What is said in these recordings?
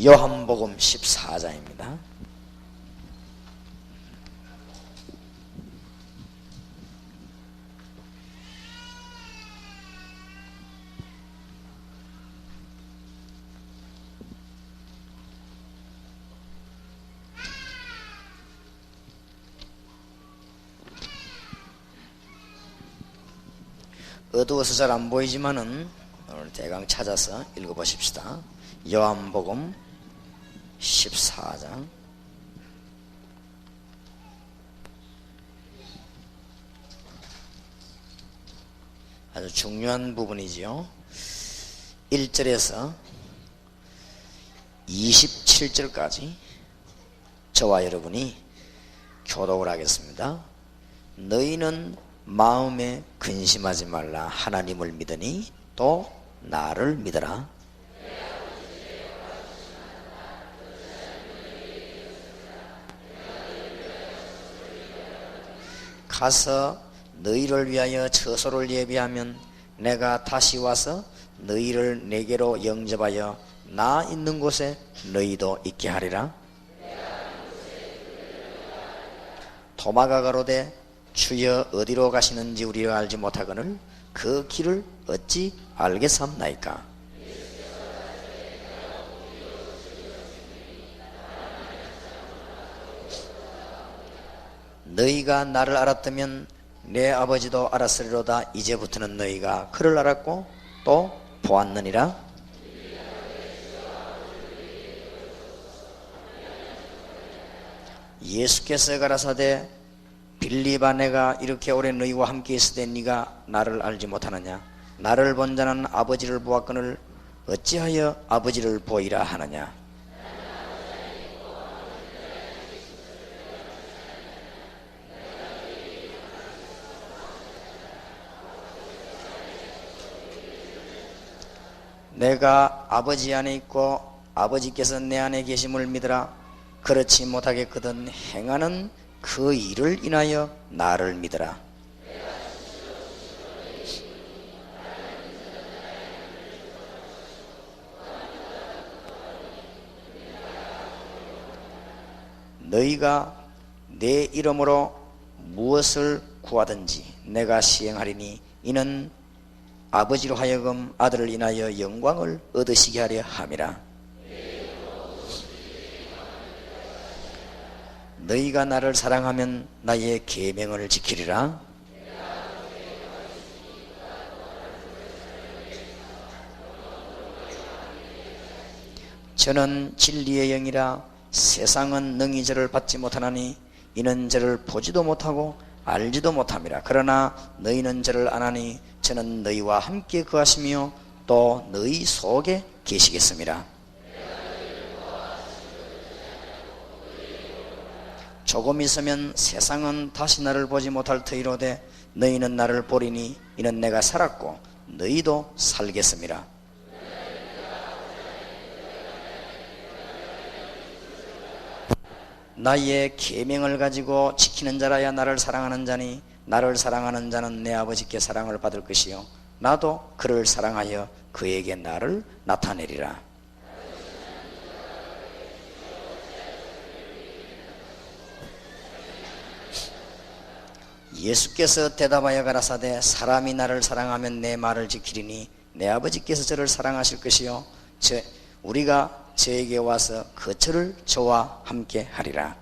요한복음 14장입니다. 어두워서 잘 안 보이지만은 오늘 대강 찾아서 읽어보십시다. 요한복음 14장 아주 중요한 부분이지요. 1절에서 27절까지 저와 여러분이 교독을 하겠습니다. 너희는 마음에 근심하지 말라. 하나님을 믿으니 또 나를 믿어라. 가서 너희를 위하여 처소를 예비하면 내가 다시 와서 너희를 내게로 영접하여 나 있는 곳에 너희도 있게 하리라. 도마가 가로되 주여 어디로 가시는지 우리가 알지 못하거늘 그 길을 어찌 알겠사옵나이까. 너희가 나를 알았다면 내 아버지도 알았으리로다. 이제부터는 너희가 그를 알았고 또 보았느니라. 예수께서 가라사대 빌립아, 내가 이렇게 오래 너희와 함께 있으되 네가 나를 알지 못하느냐. 나를 본 자는 아버지를 보았거늘 어찌하여 아버지를 보이라 하느냐. 내가 아버지 안에 있고 아버지께서 내 안에 계심을 믿으라. 그렇지 못하겠거든 행하는 그 일을 인하여 나를 믿으라. 너희가 내 이름으로 무엇을 구하든지 내가 시행하리니 이는 아버지로 하여금 아들을 인하여 영광을 얻으시게 하려 함이라. 너희가 나를 사랑하면 나의 계명을 지키리라. 저는 진리의 영이라. 세상은 능히 저를 받지 못하나니 이는 저를 보지도 못하고 알지도 못함이라. 그러나 너희는 저를 아나니 저는 너희와 함께 거하시며 또 너희 속에 계시겠습니다. 조금 있으면 세상은 다시 나를 보지 못할 터이로되 너희는 나를 보리니 이는 내가 살았고 너희도 살겠습니다. 나의 계명을 가지고 지키는 자라야 나를 사랑하는 자니 나를 사랑하는 자는 내 아버지께 사랑을 받을 것이요 나도 그를 사랑하여 그에게 나를 나타내리라. 예수께서 대답하여 가라사대 사람이 나를 사랑하면 내 말을 지키리니 내 아버지께서 저를 사랑하실 것이요 우리가 저에게 와서 거처를 저와 함께 하리라.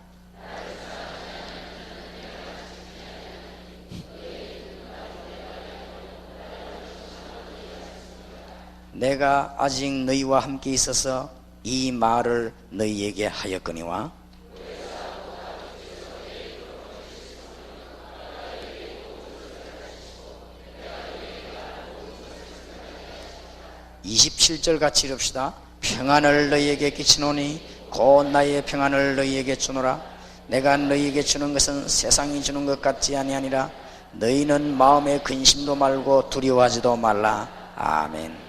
내가 아직 너희와 함께 있어서 이 말을 너희에게 하였거니와 27절 같이 읽읍시다. 평안을 너희에게 끼치노니 곧 나의 평안을 너희에게 주노라. 내가 너희에게 주는 것은 세상이 주는 것 같지 아니하니라. 너희는 마음에 근심도 말고 두려워하지도 말라. 아멘.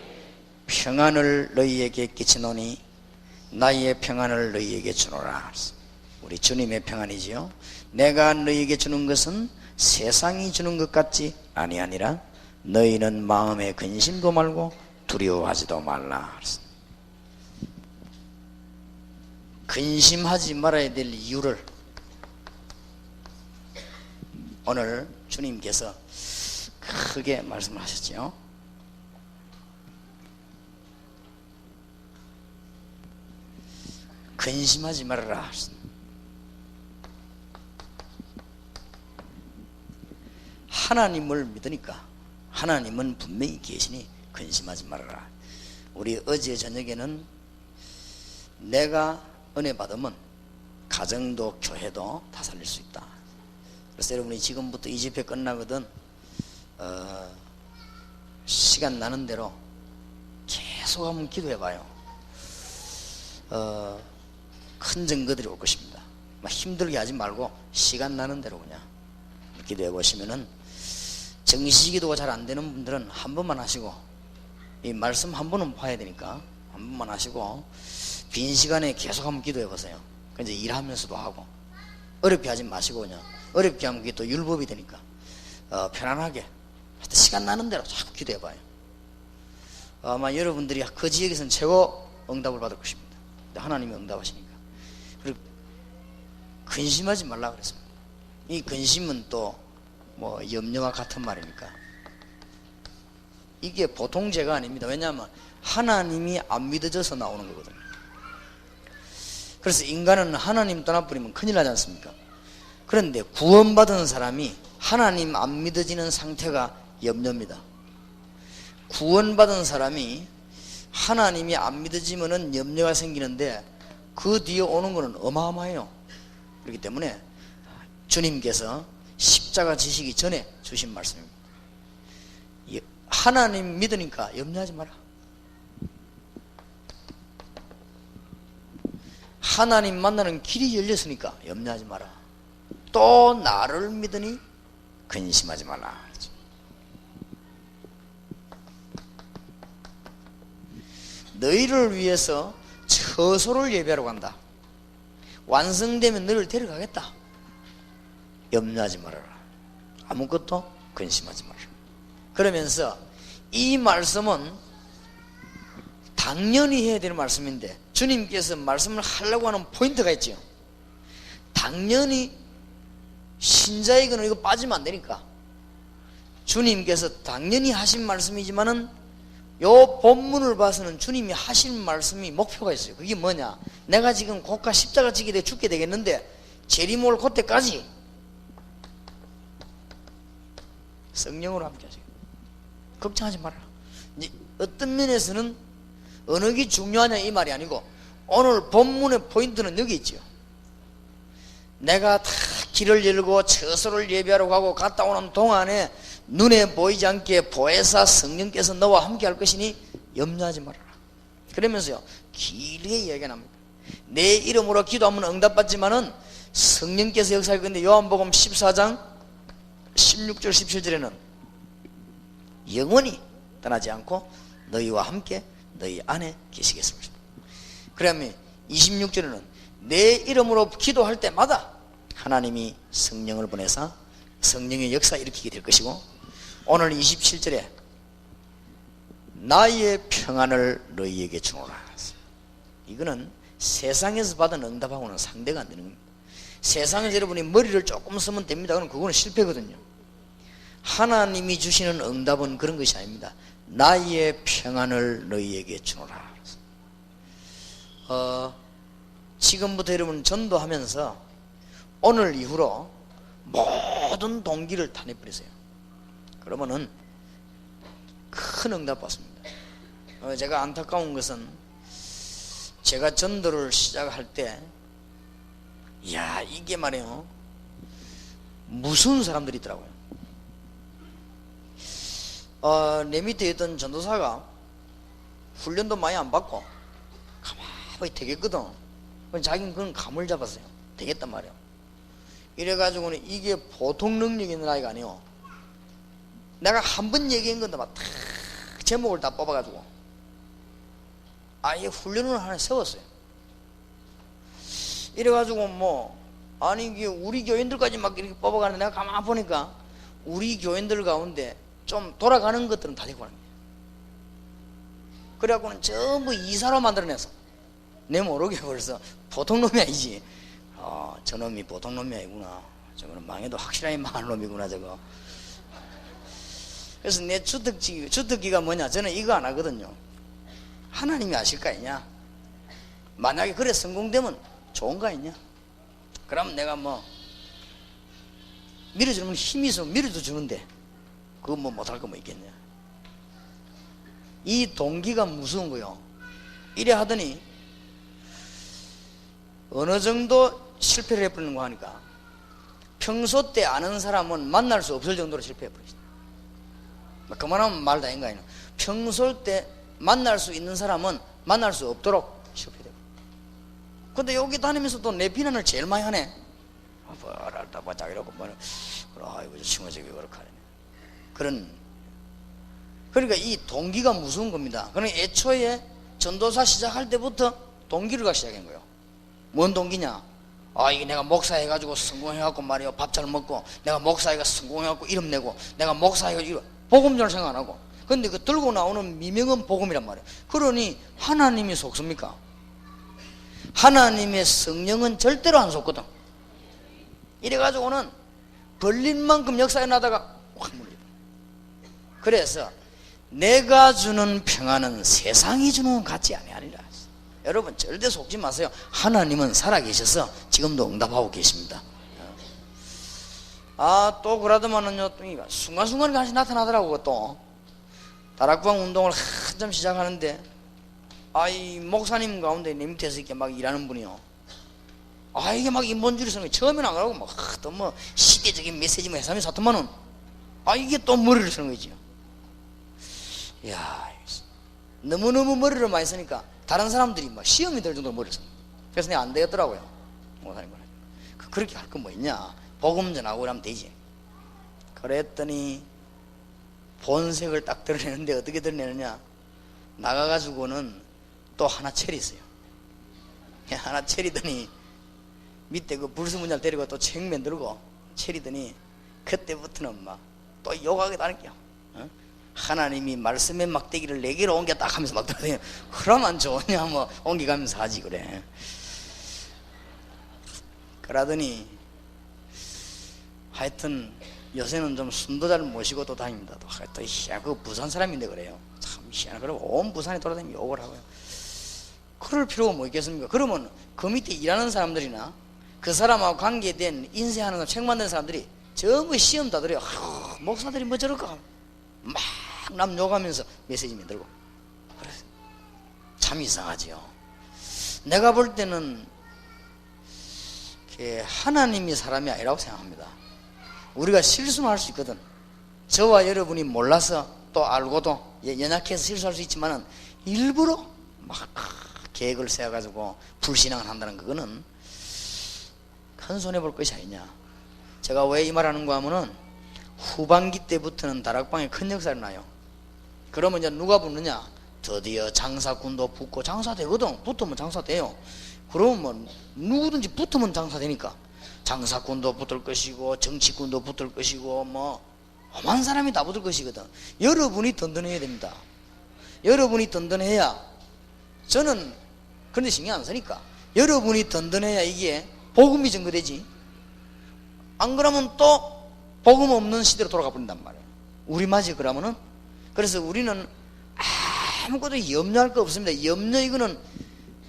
평안을 너희에게 끼치노니 나의 평안을 너희에게 주노라. 우리 주님의 평안이지요. 내가 너희에게 주는 것은 세상이 주는 것 같지 아니하니라. 너희는 마음에 근심도 말고 두려워하지도 말라. 근심하지 말아야 될 이유를 오늘 주님께서 크게 말씀을 하셨죠. 근심하지 말아라. 하나님을 믿으니까 하나님은 분명히 계시니 근심하지 말아라. 우리 어제 저녁에는 내가 은혜 받으면 가정도 교회도 다 살릴 수 있다. 그래서 여러분이 지금부터 이 집회 끝나거든 시간 나는 대로 계속 한번 기도해 봐요. 큰 증거들이 올 것입니다. 막 힘들게 하지 말고 시간 나는 대로 그냥 기도해 보시면은, 정시기도가 잘 안 되는 분들은 한 번만 하시고, 이 말씀 한 번은 봐야 되니까 한 번만 하시고 빈 시간에 계속 한번 기도해 보세요. 이제 일하면서도 하고 어렵게 하지 마시고, 그냥 어렵게 하면 그게 또 율법이 되니까 편안하게 시간 나는 대로 자꾸 기도해 봐요. 아마 여러분들이 그 지역에서는 최고 응답을 받을 것입니다. 하나님이 응답하시니까. 그리고 근심하지 말라 그랬습니다. 이 근심은 또 뭐 염려와 같은 말이니까 이게 보통 죄가 아닙니다. 왜냐하면 하나님이 안 믿어져서 나오는 거거든요. 그래서 인간은 하나님 떠나버리면 큰일 나지 않습니까? 그런데 구원받은 사람이 하나님 안 믿어지는 상태가 염려입니다. 구원받은 사람이 하나님이 안 믿어지면은 염려가 생기는데 그 뒤에 오는 것은 어마어마해요. 그렇기 때문에 주님께서 십자가 지시기 전에 주신 말씀입니다. 하나님 믿으니까 염려하지 마라. 하나님 만나는 길이 열렸으니까 염려하지 마라. 또 나를 믿으니 근심하지 마라. 너희를 위해서 처소를 예배하러 간다. 완성되면 너를 데려가겠다. 염려하지 말아라. 아무것도 근심하지 말아라. 그러면서 이 말씀은 당연히 해야 되는 말씀인데, 주님께서 말씀을 하려고 하는 포인트가 있죠. 당연히 신자에게는 이거 빠지면 안 되니까 주님께서 당연히 하신 말씀이지만은 요 본문을 봐서는 주님이 하신 말씀이 목표가 있어요. 그게 뭐냐? 내가 지금 고가 십자가 지게 돼 죽게 되겠는데 재림올 그때까지 성령으로 함께 하세요. 걱정하지 말아라. 이제 어떤 면에서는 어느 게 중요하냐 이 말이 아니고, 오늘 본문의 포인트는 여기 있죠. 내가 다 길을 열고 처소를 예배하러 가고 갔다 오는 동안에 눈에 보이지 않게 보혜사 성령께서 너와 함께 할 것이니 염려하지 말아라. 그러면서요 길게 이야기가 납니다. 내 이름으로 기도하면 응답받지만은 성령께서 역사할 건데, 요한복음 14장 16절 17절에는 영원히 떠나지 않고 너희와 함께 너희 안에 계시겠습니다. 그러면 26절에는 내 이름으로 기도할 때마다 하나님이 성령을 보내사 성령의 역사 일으키게 될 것이고, 오늘 27절에 나의 평안을 너희에게 주노라. 이거는 세상에서 받은 응답하고는 상대가 안 되는 겁니다. 세상에서 여러분이 머리를 조금 쓰면 됩니다. 그거는 실패거든요. 하나님이 주시는 응답은 그런 것이 아닙니다. 나의 평안을 너희에게 주노라. 지금부터 여러분 전도하면서 오늘 이후로 모든 동기를 다 내버리세요. 그러면은 큰 응답 받습니다. 제가 안타까운 것은 제가 전도를 시작할 때, 이야 이게 말이에요 무서운 사람들이 있더라고요. 내 밑에 있던 전도사가 훈련도 많이 안 받고 가만히 되겠거든. 자기는 그런 감을 잡았어요. 되겠단 말이에요. 이래가지고는 이게 보통 능력 있는 아이가 아니에요. 내가 한 번 얘기한 건데 막 탁 제목을 다 뽑아가지고 아예 훈련을 하나 세웠어요. 이래가지고 뭐 아니 이게 우리 교인들까지 막 이렇게 뽑아가는데, 내가 가만히 보니까 우리 교인들 가운데 좀 돌아가는 것들은 다 되고 가는 거예요. 그래갖고는 전부 이사로 만들어내서 내 모르게 벌써 보통 놈이 아니지. 저놈이 보통 놈이 아니구나. 저거는 망해도 확실하게 망할 놈이구나 저거. 그래서 내 주특기가 뭐냐, 저는 이거 안 하거든요. 하나님이 아실 거 아니냐. 만약에 그래 성공되면 좋은 거 아니냐. 그럼 내가 뭐 밀어주는 힘이 있으면 밀어도 주는데 그거 뭐 못할 거 뭐 있겠냐. 이 동기가 무서운 거요. 이래 하더니 어느 정도 실패를 해버리는 거 하니까 평소 때 아는 사람은 만날 수 없을 정도로 실패해버리죠. 그만하면 말 다 인가. 평소 때 만날 수 있는 사람은 만날 수 없도록 실패되고. 근데 여기 다니면서 또 내 비난을 제일 많이 하네. 뭐랄다 바짝 이러고 아이고 저 친구 저기 그렇게 하네. 그러니까 이 동기가 무서운 겁니다. 그러니까 애초에 전도사 시작할 때부터 동기를 갖기 시작한 거예요. 뭔 동기냐? 이게 내가 목사 해가지고 성공해갖고 말이야 밥 잘 먹고, 내가 목사해가 성공해갖고 이름 내고, 내가 목사해가지고 복음 줄 생각 안 하고. 근데 그 들고 나오는 미명은 복음이란 말이에요. 그러니 하나님이 속습니까? 하나님의 성령은 절대로 안 속거든. 이래가지고는 벌린 만큼 역사에 나다가 확 물려. 그래서 내가 주는 평안은 세상이 주는 것 같지 아니하리라. 여러분 절대 속지 마세요. 하나님은 살아계셔서 지금도 응답하고 계십니다. 또 그러더만은요, 순간순간에 다시 나타나더라고. 또 다락방 운동을 한참 시작하는데 이 목사님 가운데 내 밑에서 이렇게 막 일하는 분이요, 이게 막 인본주의 쓰는 거 처음에는 안 그러고 막 또 뭐 시대적인 메시지만 해삼이 사더만은 이게 또 머리를 쓰는 거지. 이야, 너무너무 머리를 많이 쓰니까 다른 사람들이 막 시험이 될 정도로 머리를 써. 그래서 내가 안 되겠더라고요. 목사님 그렇게 할 거 뭐 있냐, 복음 전하고 그러면 되지. 그랬더니 본색을 딱 드러내는데 어떻게 드러내느냐, 나가가지고는 또 하나 차렸어요. 하나 차리더니 밑에 그 불수문자를 데리고 또 책 만들고 차리더니 그때부터는 막 또 욕하게 다니게요. 하나님이 말씀의 막대기를 4개로 옮겨 딱 하면서 막 들어다녀. 그러면 좋으냐, 뭐 옮겨가면서 하지 그래. 그러더니 하여튼 요새는 좀 순도자를 모시고 또 다닙니다. 또 그 부산 사람인데 그래요. 참 희한해. 그러고 온 부산에 돌아다니며 욕을 하고요. 그럴 필요가 뭐 있겠습니까? 그러면 그 밑에 일하는 사람들이나 그 사람하고 관계된 인쇄하는 책 만드는 사람들이 전부 시험 다 들어요. 목사들이 뭐 저럴까 막 남 욕하면서 메시지 만들고. 그래, 참 이상하지요. 내가 볼 때는 하나님이 사람이 아니라고 생각합니다. 우리가 실수는 할 수 있거든. 저와 여러분이 몰라서 또 알고도 연약해서 실수할 수 있지만은 일부러 막 계획을 세워가지고 불신앙을 한다는 그거는 큰 손해볼 것이 아니냐. 제가 왜 이 말 하는 거 하면은 후반기 때부터는 다락방에 큰 역사를 나요. 그러면 이제 누가 붙느냐, 드디어 장사꾼도 붙고, 장사되거든. 붙으면 장사돼요. 그러면 뭐 누구든지 붙으면 장사되니까 장사꾼도 붙을 것이고 정치꾼도 붙을 것이고 뭐 험한 사람이 다 붙을 것이거든. 여러분이 든든해야 됩니다. 여러분이 든든해야, 저는 그런데 신경 안 쓰니까 여러분이 든든해야 이게 복음이 증거되지. 안 그러면 또 복음 없는 시대로 돌아가 버린단 말이에요. 우리 맞이 그러면은. 그래서 우리는 아무것도 염려할 거 없습니다. 염려, 이거는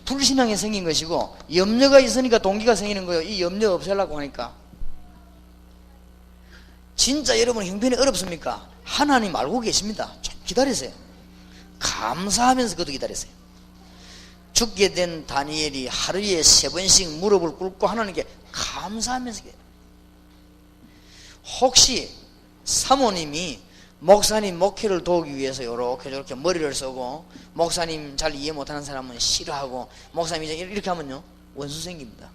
불신앙에 생긴 것이고, 염려가 있으니까 동기가 생기는 거예요. 이 염려 없애려고 하니까. 진짜 여러분 형편이 어렵습니까? 하나님 알고 계십니다. 좀 기다리세요. 감사하면서 그것도 기다리세요. 죽게 된 다니엘이 하루에 3번씩 무릎을 꿇고 하나님께 감사하면서 기다려요. 혹시 사모님이 목사님 목회를 도우기 위해서 요렇게 저렇게 머리를 쓰고, 목사님 잘 이해 못하는 사람은 싫어하고, 목사님이 이렇게 하면요 원수 생깁니다.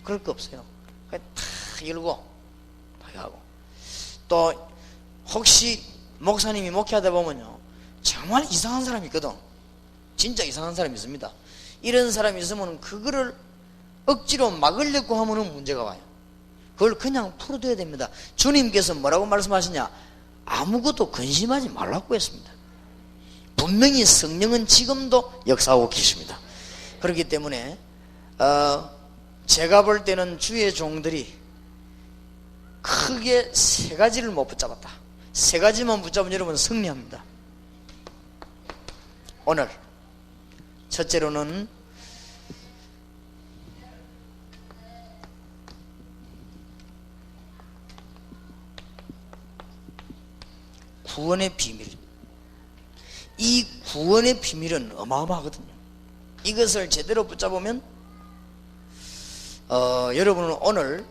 그럴 거 없어요. 그냥 탁 열고 딱 하고. 또 혹시 목사님이 목회하다 보면요 정말 이상한 사람이 있거든. 진짜 이상한 사람이 있습니다. 이런 사람이 있으면 그거를 억지로 막으려고 하면은 문제가 와요. 그걸 그냥 풀어둬야 됩니다. 주님께서 뭐라고 말씀하시냐, 아무것도 근심하지 말라고 했습니다. 분명히 성령은 지금도 역사하고 계십니다. 그렇기 때문에 제가 볼 때는 주의 종들이 크게 세 가지를 못 붙잡았다. 세 가지만 붙잡으면 여러분 승리합니다. 오늘 첫째로는 구원의 비밀. 이 구원의 비밀은 어마어마하거든요. 이것을 제대로 붙잡으면 여러분은 오늘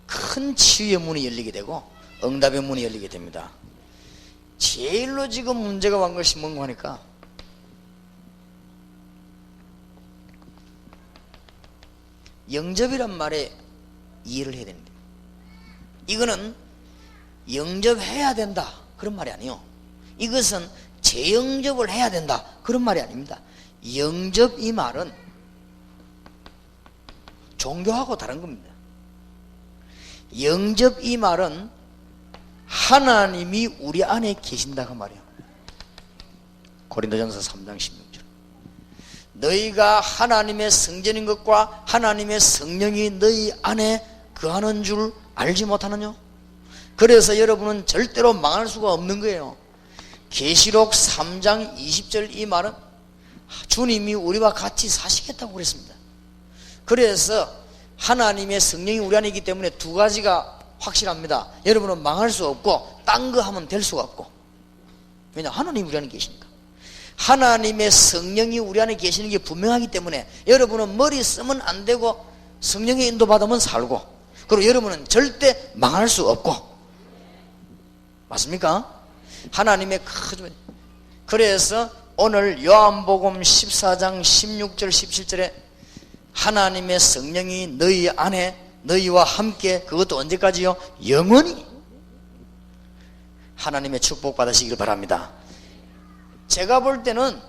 큰 치유의 문이 열리게 되고 응답의 문이 열리게 됩니다. 제일로 지금 문제가 온 것이 뭔가 하니까 영접이란 말에 이해를 해야 됩니다. 이거는 영접해야 된다 그런 말이 아니에요. 이것은 재영접을 해야 된다 그런 말이 아닙니다. 영접 이 말은 종교하고 다른 겁니다. 영접 이 말은 하나님이 우리 안에 계신다 그 말이에요. 고린도전서 3장 16절. 너희가 하나님의 성전인 것과 하나님의 성령이 너희 안에 거하는 줄 알지 못하느냐? 그래서 여러분은 절대로 망할 수가 없는 거예요. 계시록 3장 20절 이 말은 주님이 우리와 같이 사시겠다고 그랬습니다. 그래서 하나님의 성령이 우리 안에 있기 때문에 두 가지가 확실합니다. 여러분은 망할 수 없고 딴 거 하면 될 수가 없고. 왜냐? 하나님이 우리 안에 계시니까. 하나님의 성령이 우리 안에 계시는 게 분명하기 때문에 여러분은 머리 쓰면 안 되고 성령의 인도받으면 살고, 그리고 여러분은 절대 망할 수 없고. 맞습니까? 하나님의 큰. 그래서 오늘 요한복음 14장 16절 17절에 하나님의 성령이 너희 안에 너희와 함께, 그것도 언제까지요? 영원히 하나님의 축복 받으시길 바랍니다. 제가 볼 때는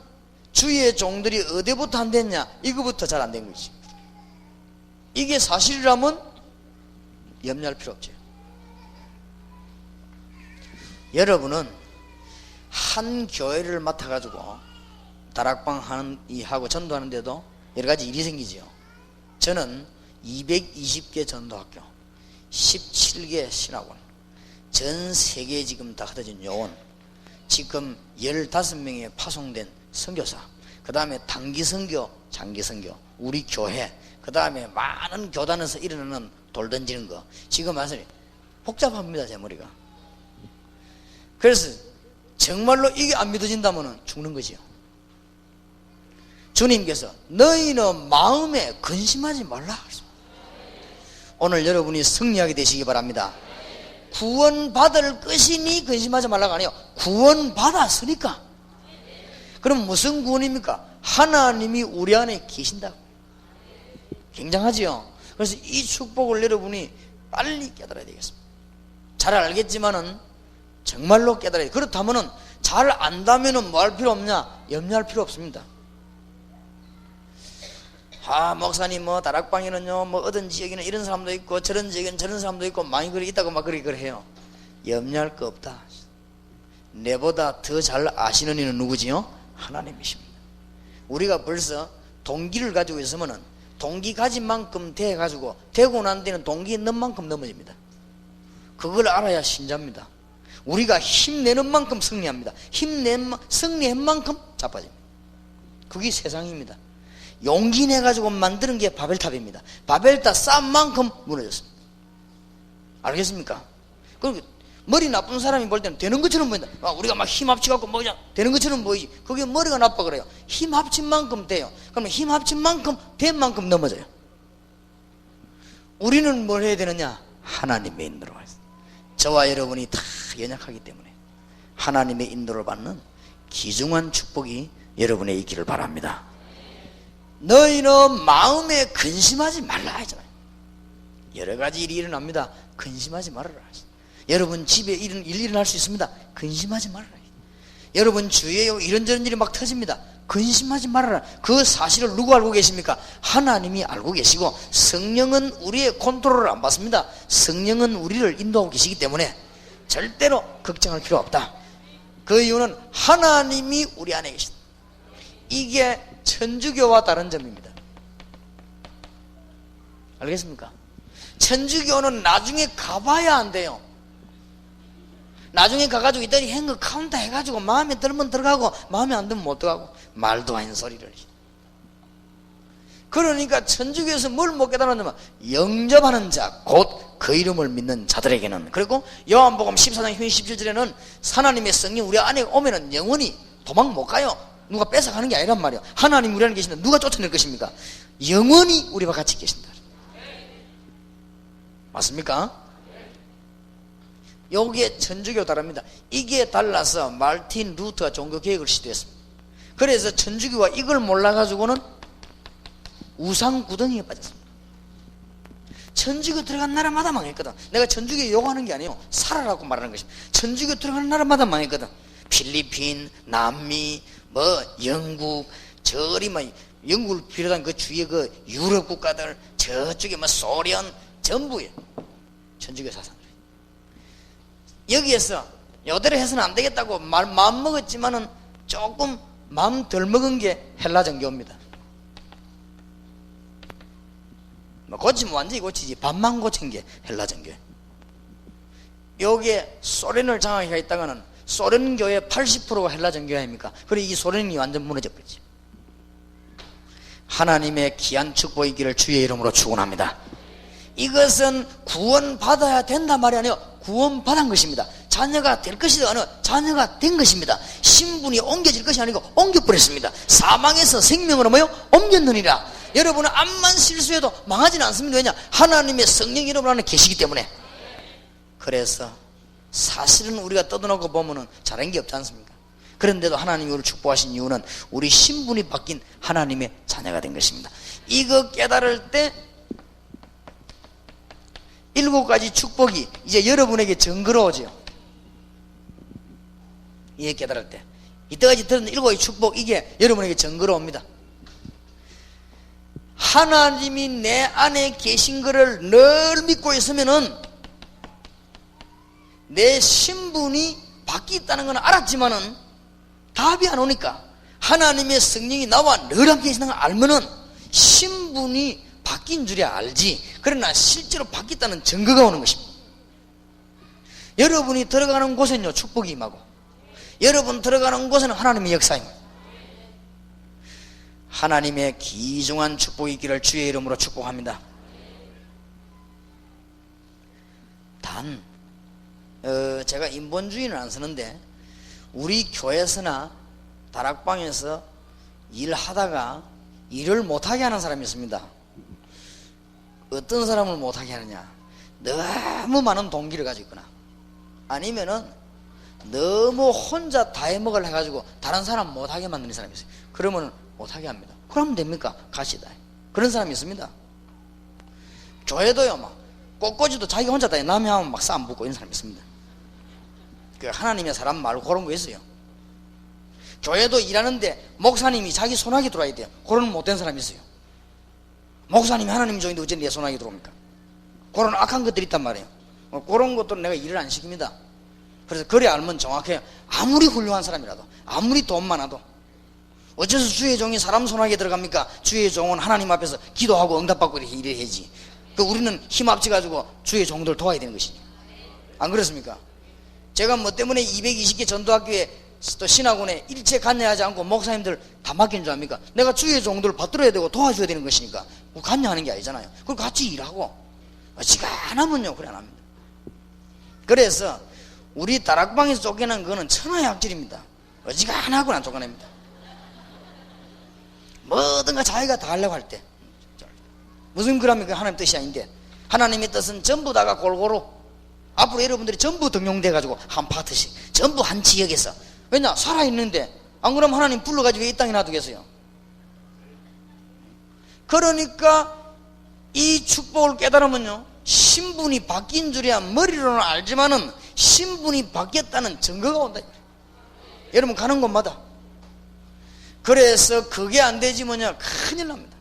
주의 종들이 어디부터 안 됐냐? 이거부터 잘 안 된 거지. 이게 사실이라면 염려할 필요 없죠. 여러분은 한 교회를 맡아가지고 다락방 하고 전도하는데도 여러 가지 일이 생기지요. 저는 220개 전도학교, 17개 신학원, 전 세계에 지금 다 흩어진 요원, 지금 15명의 파송된 선교사, 그 다음에 단기선교, 장기선교, 우리 교회, 그 다음에 많은 교단에서 일어나는 돌 던지는 거, 지금 말씀이 복잡합니다, 제 머리가. 그래서 정말로 이게 안 믿어진다면 죽는 거지요. 주님께서 너희는 마음에 근심하지 말라. 오늘 여러분이 승리하게 되시기 바랍니다. 구원받을 것이니 근심하지 말라가 아니에요. 구원받았으니까. 그럼 무슨 구원입니까? 하나님이 우리 안에 계신다고. 굉장하지요. 그래서 이 축복을 여러분이 빨리 깨달아야 되겠습니다. 잘 알겠지만은 정말로 깨달아야 돼요. 그렇다면은 잘 안다면은 뭐 할 필요 없냐? 염려할 필요 없습니다. 목사님 뭐 다락방에는요 뭐 어떤 지역에는 이런 사람도 있고 저런 지역에는 저런 사람도 있고 많이 그리 있다고 막 그리 해요. 염려할 거 없다. 내보다 더 잘 아시는 이는 누구지요? 하나님이십니다. 우리가 벌써 동기를 가지고 있으면은 동기 가진 만큼 돼 가지고 되고 난 뒤는 동기 있는 만큼 넘어집니다. 그걸 알아야 신자입니다. 우리가 힘내는 만큼 승리합니다. 승리한 만큼 자빠집니다. 그게 세상입니다. 용기 내가지고 만드는 게 바벨탑입니다. 바벨탑 쌓은 만큼 무너졌습니다. 알겠습니까? 그리고 머리 나쁜 사람이 볼 때는 되는 것처럼 보인다. 우리가 막 힘 합쳐갖고 뭐 그냥 되는 것처럼 보이지. 그게 머리가 나빠 그래요. 힘 합친 만큼 돼요. 그러면 힘 합친 만큼 된 만큼 넘어져요. 우리는 뭘 해야 되느냐? 하나님의 인도로 가야 돼요. 저와 여러분이 다 연약하기 때문에 하나님의 인도를 받는 귀중한 축복이 여러분에 있기를 바랍니다. 너희는 마음에 근심하지 말라 하잖아요. 여러 가지 일이 일어납니다. 근심하지 말아라. 여러분 집에 일 일어날 수 있습니다. 근심하지 말아라. 여러분 주위에 이런저런 일이 막 터집니다. 근심하지 말아라. 그 사실을 누구 알고 계십니까? 하나님이 알고 계시고, 성령은 우리의 컨트롤을 안 받습니다. 성령은 우리를 인도하고 계시기 때문에 절대로 걱정할 필요 없다. 그 이유는 하나님이 우리 안에 계신다. 이게 천주교와 다른 점입니다. 알겠습니까? 천주교는 나중에 가봐야 안 돼요. 나중에 가가지고 이들이 한 거 카운터 해가지고 마음에 들면 들어가고 마음에 안 들면 못 들어가고 말도 아닌 소리를. 그러니까 천주교에서 뭘 못 깨달았냐면 영접하는 자 곧 그 이름을 믿는 자들에게는, 그리고 요한복음 14장 17절에는 하나님의 성령 우리 안에 오면은 영원히 도망 못 가요. 누가 뺏어가는 게 아니란 말이에요. 하나님 우리 안에 계신다. 누가 쫓아낼 것입니까? 영원히 우리와 같이 계신다. 맞습니까? 여기에 천주교 다릅니다. 이게 달라서 마르틴 루터가 종교개혁을 시도했습니다. 그래서 천주교가 이걸 몰라가지고는 우상구덩이에 빠졌습니다. 천주교 들어간 나라마다 망했거든. 내가 천주교 욕하는 게 아니에요. 살아라고 말하는 것입니다. 천주교 들어가는 나라마다 망했거든. 필리핀, 남미, 영국, 저리 영국을 비롯한 그 주위의 그 유럽 국가들, 저쪽에 소련, 전부에 천주교 사상들. 여기에서 요대로 해서는 안 되겠다고 마음 먹었지만은 조금 마음 덜 먹은 게 헬라 정교입니다. 고치면 완전히 고치지 반만 고친 게 헬라 정교예요. 여기에 소련을 장악해 있다가는 소련교의 80%가 헬라 정교 아닙니까? 그리고 이 소련이 완전 무너져 버리지. 하나님의 귀한 축복이 있기를 주의 이름으로 축원합니다. 이것은 구원받아야 된단 말이 아니에요. 구원받은 것입니다. 자녀가 될 것이다 아니요, 자녀가 된 것입니다. 신분이 옮겨질 것이 아니고 옮겨버렸습니다. 사망에서 생명으로 옮겼느니라. 여러분은 암만 실수해도 망하지는 않습니다. 왜냐? 하나님의 성령이 여러분 안에 계시기 때문에. 그래서 사실은 우리가 떠들어놓고 보면은 잘한 게 없지 않습니까? 그런데도 하나님이 우리를 축복하신 이유는 우리 신분이 바뀐 하나님의 자녀가 된 것입니다. 이거 깨달을 때 7가지 축복이 이제 여러분에게 정그러워져요. 이게 깨달을 때 이때까지 들은 7가지 축복, 이게 여러분에게 정그러웁니다. 하나님이 내 안에 계신 것을 늘 믿고 있으면은 내 신분이 바뀌었다는 건 알았지만은 답이 안 오니까 하나님의 성령이 나와 늘 함께 계시는 걸 알면은 신분이 바뀐 줄이야 알지. 그러나 실제로 바뀌었다는 증거가 오는 것입니다. 여러분이 들어가는 곳에는요 축복이 임하고, 여러분 들어가는 곳에는 하나님의 역사입니다. 하나님의 귀중한 축복이 있기를 주의 이름으로 축복합니다. 단 제가 인본주의는 안 쓰는데 우리 교회에서나 다락방에서 일하다가 일을 못하게 하는 사람이 있습니다. 어떤 사람을 못하게 하느냐? 너무 많은 동기를 가지고 있거나, 아니면은 너무 혼자 다 해먹을 해가지고 다른 사람 못하게 만드는 사람이 있어요. 그러면 못하게 합니다. 그러면 됩니까? 가시다. 그런 사람이 있습니다. 교회도요, 꽃꽂이도 자기 혼자 다 해. 남이 하면 싸움 붙고 이런 사람이 있습니다. 그 하나님의 사람 말고 그런 거 있어요. 교회도 일하는데 목사님이 자기 손아귀 들어와야 돼요. 그런 못된 사람이 있어요. 목사님이 하나님 종인데 어째 내 손아귀 들어옵니까? 그런 악한 것들이 있단 말이에요. 그런 것들은 내가 일을 안 시킵니다. 그래서 그래 알면 정확해요. 아무리 훌륭한 사람이라도, 아무리 돈 많아도. 어째서 주의 종이 사람 손아귀에 들어갑니까? 주의 종은 하나님 앞에서 기도하고 응답받고 이렇게 일을 해야지. 우리는 힘 합쳐가지고 주의 종들 도와야 되는 것이니. 안 그렇습니까? 제가 뭐 때문에 220개 전도학교에 또 신학원에 일체 관여하지 않고 목사님들 다 맡긴 줄 압니까? 내가 주의 종들 받들어야 되고 도와줘야 되는 것이니까 관여하는 게 아니잖아요. 그리고 같이 일하고. 지가 안 하면요, 그래 안 합니다. 그래서 우리 다락방에서 쫓겨난 거는 천하의 악질입니다. 어지가 안 하고는 안 쫓겨냅니다. 뭐든가 자기가 다 하려고 할 때. 무슨 그러면 그 하나님 뜻이 아닌데, 하나님의 뜻은 전부 다가 골고루 앞으로 여러분들이 전부 등용돼가지고 한 파트씩 전부 한 지역에서, 왜냐 살아있는데 안 그러면 하나님 불러가지고 왜 이 땅에 놔두겠어요? 그러니까 이 축복을 깨달으면요 신분이 바뀐 줄이야 머리로는 알지만은 신분이 바뀌었다는 증거가 온다. 여러분 가는 곳마다. 그래서 그게 안 되지 뭐냐 큰일 납니다.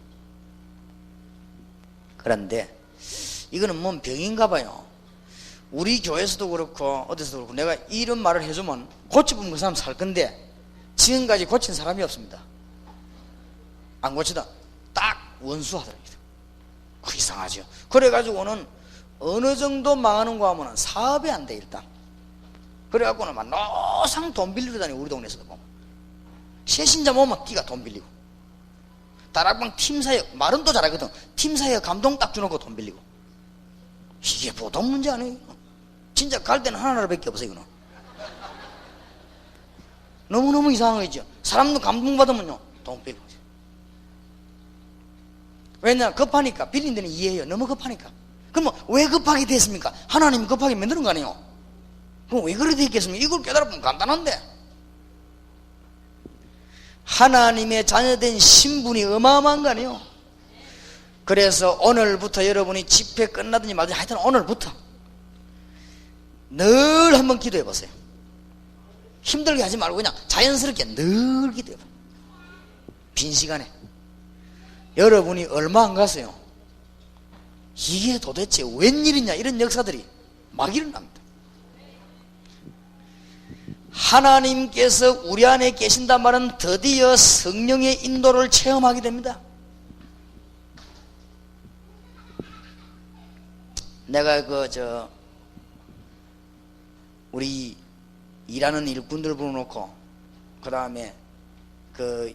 그런데 이거는 뭔 병인가 봐요. 우리 교회에서도 그렇고 어디서도 그렇고 내가 이런 말을 해주면 고쳐보면 그 사람 살 건데 지금까지 고친 사람이 없습니다. 안 고치다 딱 원수 하더랍니다. 그 이상하죠. 그래가지고는 어느 정도 망하는가 하면은 사업이 안 돼, 일단. 그래갖고는 막 노상 돈 빌리러 다니고, 우리 동네에서도 보면. 새신자 모으면 끼가 돈 빌리고. 다락방 팀사역, 말은 또 잘하거든. 팀사역 감동 딱 주는 거 돈 빌리고. 이게 보통 문제 아니에요. 진짜 갈 때는 하나밖에 없어요, 이거는. 너무너무 이상한 거죠. 사람도 감동받으면요, 돈 빌리고. 왜냐, 급하니까. 빌린 데는 이해해요. 너무 급하니까. 그러면 왜 급하게 됐습니까? 하나님이 급하게 만드는 거 아니에요? 그럼 왜 그렇게 됐겠습니까? 이걸 깨달으면 간단한데. 하나님의 자녀된 신분이 어마어마한 거 아니에요? 그래서 오늘부터 여러분이 집회 끝나든지 말든지 하여튼 오늘부터 늘 한번 기도해 보세요. 힘들게 하지 말고 그냥 자연스럽게 늘 기도해 보세요. 빈 시간에. 여러분이 얼마 안 갔어요. 이게 도대체 웬일이냐, 이런 역사들이 막 일어납니다. 하나님께서 우리 안에 계신단 말은 드디어 성령의 인도를 체험하게 됩니다. 내가 우리 일하는 일꾼들 불러놓고, 그 다음에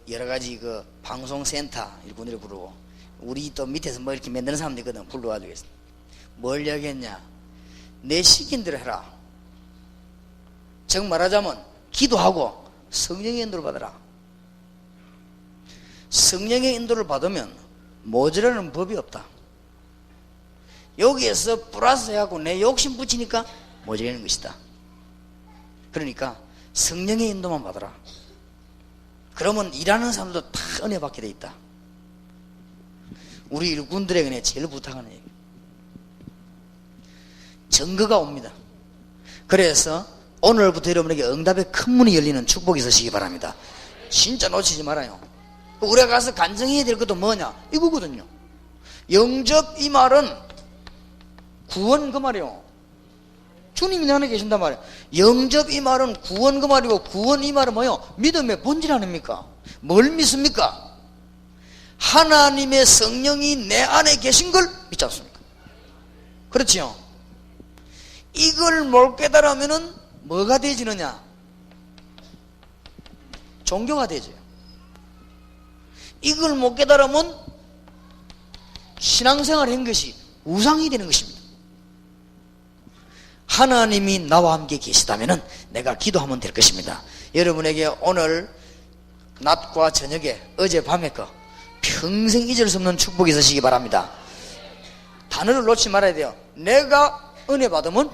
여러 가지 방송센터 일꾼들 부르고, 우리 또 밑에서 뭐 이렇게 만드는 사람들 있거든. 불러가지고 뭘 이야기했냐, 내 시킨 대로 해라. 즉 말하자면 기도하고 성령의 인도를 받아라. 성령의 인도를 받으면 모자라는 법이 없다. 여기에서 플러스 해갖고 내 욕심 붙이니까 모자라는 것이다. 그러니까 성령의 인도만 받아라. 그러면 일하는 사람도 다 은혜 받게 돼 있다. 우리 일꾼들에게 제일 부탁하는 얘기, 증거가 옵니다. 그래서 오늘부터 여러분에게 응답의 큰 문이 열리는 축복이 있으시기 바랍니다. 진짜 놓치지 말아요. 우리가 가서 간증해야 될 것도 뭐냐, 이거거든요. 영접 이 말은 구원 그 말이요. 주님이 내 안에 계신단 말이에요. 영접 이 말은 구원 그 말이고, 구원 이 말은 뭐요? 믿음의 본질 아닙니까? 뭘 믿습니까? 하나님의 성령이 내 안에 계신 걸 믿지 않습니까? 그렇지요? 이걸 못 깨달으면은 뭐가 되지느냐? 종교가 되죠. 이걸 못 깨달으면 신앙생활을 한 것이 우상이 되는 것입니다. 하나님이 나와 함께 계시다면 내가 기도하면 될 것입니다. 여러분에게 오늘 낮과 저녁에, 어젯밤에 평생 잊을 수 없는 축복이 있으시기 바랍니다. 단어를 놓지 말아야 돼요. 내가 은혜 받으면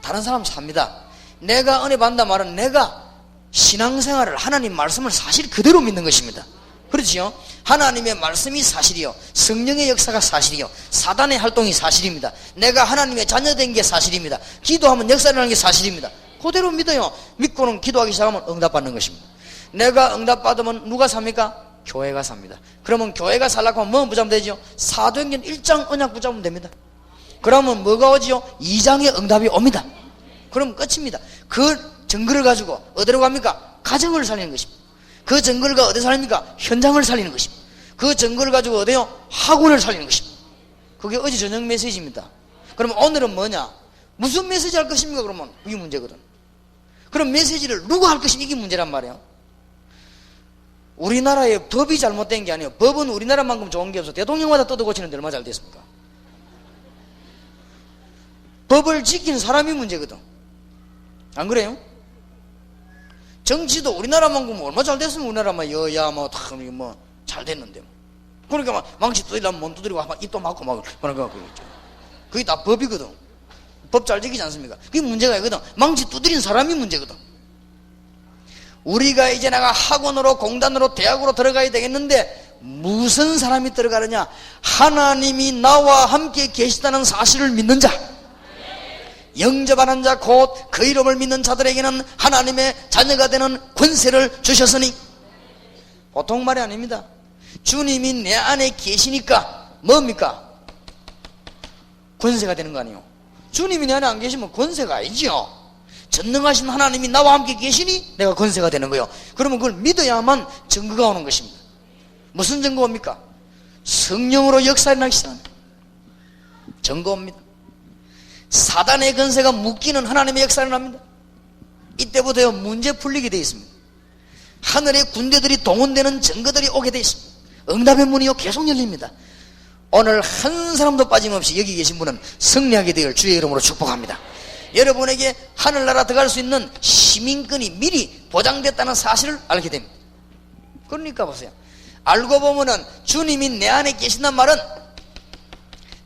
다른 사람 삽니다. 내가 은혜 받는다 말은 내가 신앙생활을, 하나님 말씀을 사실 그대로 믿는 것입니다. 그렇지요? 하나님의 말씀이 사실이요, 성령의 역사가 사실이요, 사단의 활동이 사실입니다. 내가 하나님의 자녀된 게 사실입니다. 기도하면 역사라는 게 사실입니다. 그대로 믿어요. 믿고는 기도하기 시작하면 응답받는 것입니다. 내가 응답받으면 누가 삽니까? 교회가 삽니다. 그러면 교회가 살라고 하면 뭐 붙잡으면 되죠? 사도행전 1장 언약 붙잡으면 됩니다. 그러면 뭐가 오지요? 2장의 응답이 옵니다. 그럼 끝입니다. 그 증거를 가지고 어디로 갑니까? 가정을 살리는 것입니다. 그 증거를 가지고 어디 살립니까? 현장을 살리는 것입니다. 그 증거를 가지고 어디요? 학원을 살리는 것입니다. 그게 어제 저녁 메시지입니다. 그러면 오늘은 뭐냐? 무슨 메시지 할 것입니까? 그러면 이게 문제거든. 그럼 메시지를 누가 할 것이, 이게 문제란 말이에요. 우리나라의 법이 잘못된 게 아니에요. 법은 우리나라만큼 좋은 게 없어. 대통령마다 뜯어고치는데 얼마나 잘 됐습니까? 법을 지키는 사람이 문제거든. 안 그래요? 정치도 우리나라만큼 얼마 잘 됐으면 우리나라만 여야 잘 됐는데. 그러니까 막 망치 두드리려면 못 두드리고 입도 막고 막 그러니까 그게 다 법이거든. 법 잘 지키지 않습니까? 그게 문제가 있거든. 망치 두드린 사람이 문제거든. 우리가 이제 내가 학원으로, 공단으로, 대학으로 들어가야 되겠는데 무슨 사람이 들어가느냐? 하나님이 나와 함께 계시다는 사실을 믿는 자, 영접하는 자, 곧 그 이름을 믿는 자들에게는 하나님의 자녀가 되는 권세를 주셨으니. 보통 말이 아닙니다. 주님이 내 안에 계시니까 뭡니까? 권세가 되는 거 아니에요. 주님이 내 안에 안 계시면 권세가 아니죠. 전능하신 하나님이 나와 함께 계시니 내가 권세가 되는 거예요. 그러면 그걸 믿어야만 증거가 오는 것입니다. 무슨 증거입니까? 성령으로 역사를 나기 시작합니다. 증거입니다. 사단의 권세가 묶이는 하나님의 역사를 합니다. 이때부터 문제 풀리게 되어 있습니다. 하늘의 군대들이 동원되는 증거들이 오게 되어 있습니다. 응답의 문이요 계속 열립니다. 오늘 한 사람도 빠짐없이 여기 계신 분은 승리하게 되길 주의 이름으로 축복합니다. 여러분에게 하늘나라 들어갈 수 있는 시민권이 미리 보장됐다는 사실을 알게 됩니다. 그러니까 보세요. 알고 보면은 주님이 내 안에 계신단 말은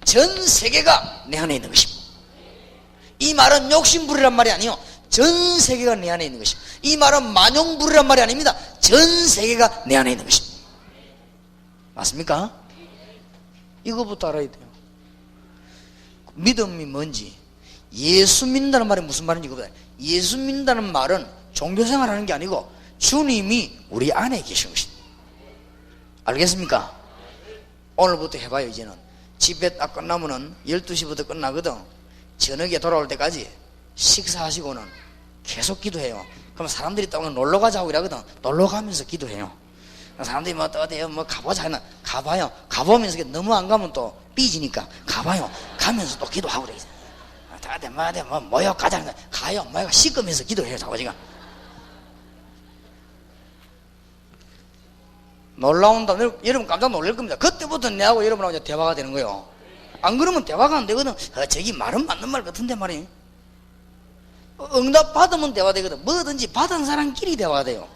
전 세계가 내 안에 있는 것입니다. 이 말은 욕심부리란 말이 아니요, 전 세계가 내 안에 있는 것입니다. 이 말은 만용부리란 말이 아닙니다. 전 세계가 내 안에 있는 것입니다. 맞습니까? 이거부터 알아야 돼요. 믿음이 뭔지, 예수 믿는다는 말이 무슨 말인지 그거다. 예수 믿는다는 말은 종교생활 하는 게 아니고 주님이 우리 안에 계신 것입니다. 알겠습니까? 오늘부터 해봐요. 이제는 집회 딱 끝나면은 12시부터 끝나거든. 저녁에 돌아올 때까지 식사하시고는 계속 기도해요. 그럼 사람들이 또 오늘 놀러 가자고 이러거든. 놀러 가면서 기도해요. 사람들이 뭐 어때요? 뭐 가보자 하나 가봐요. 가보면서 너무 안 가면 또 삐지니까 가봐요. 가면서 또 기도하고 그래. 다들 뭐 모여 가자. 가요. 모여 씻으면서 기도해요. 자고지가 놀라운다. 여러분 깜짝 놀랄 겁니다. 그때부터 내하고 여러분하고 이제 대화가 되는 거예요. 안 그러면 대화가 안 되거든. 저기 말은 맞는 말 같은데 말이에요. 응답 받으면 대화 되거든. 뭐든지 받은 사람끼리 대화가 돼요.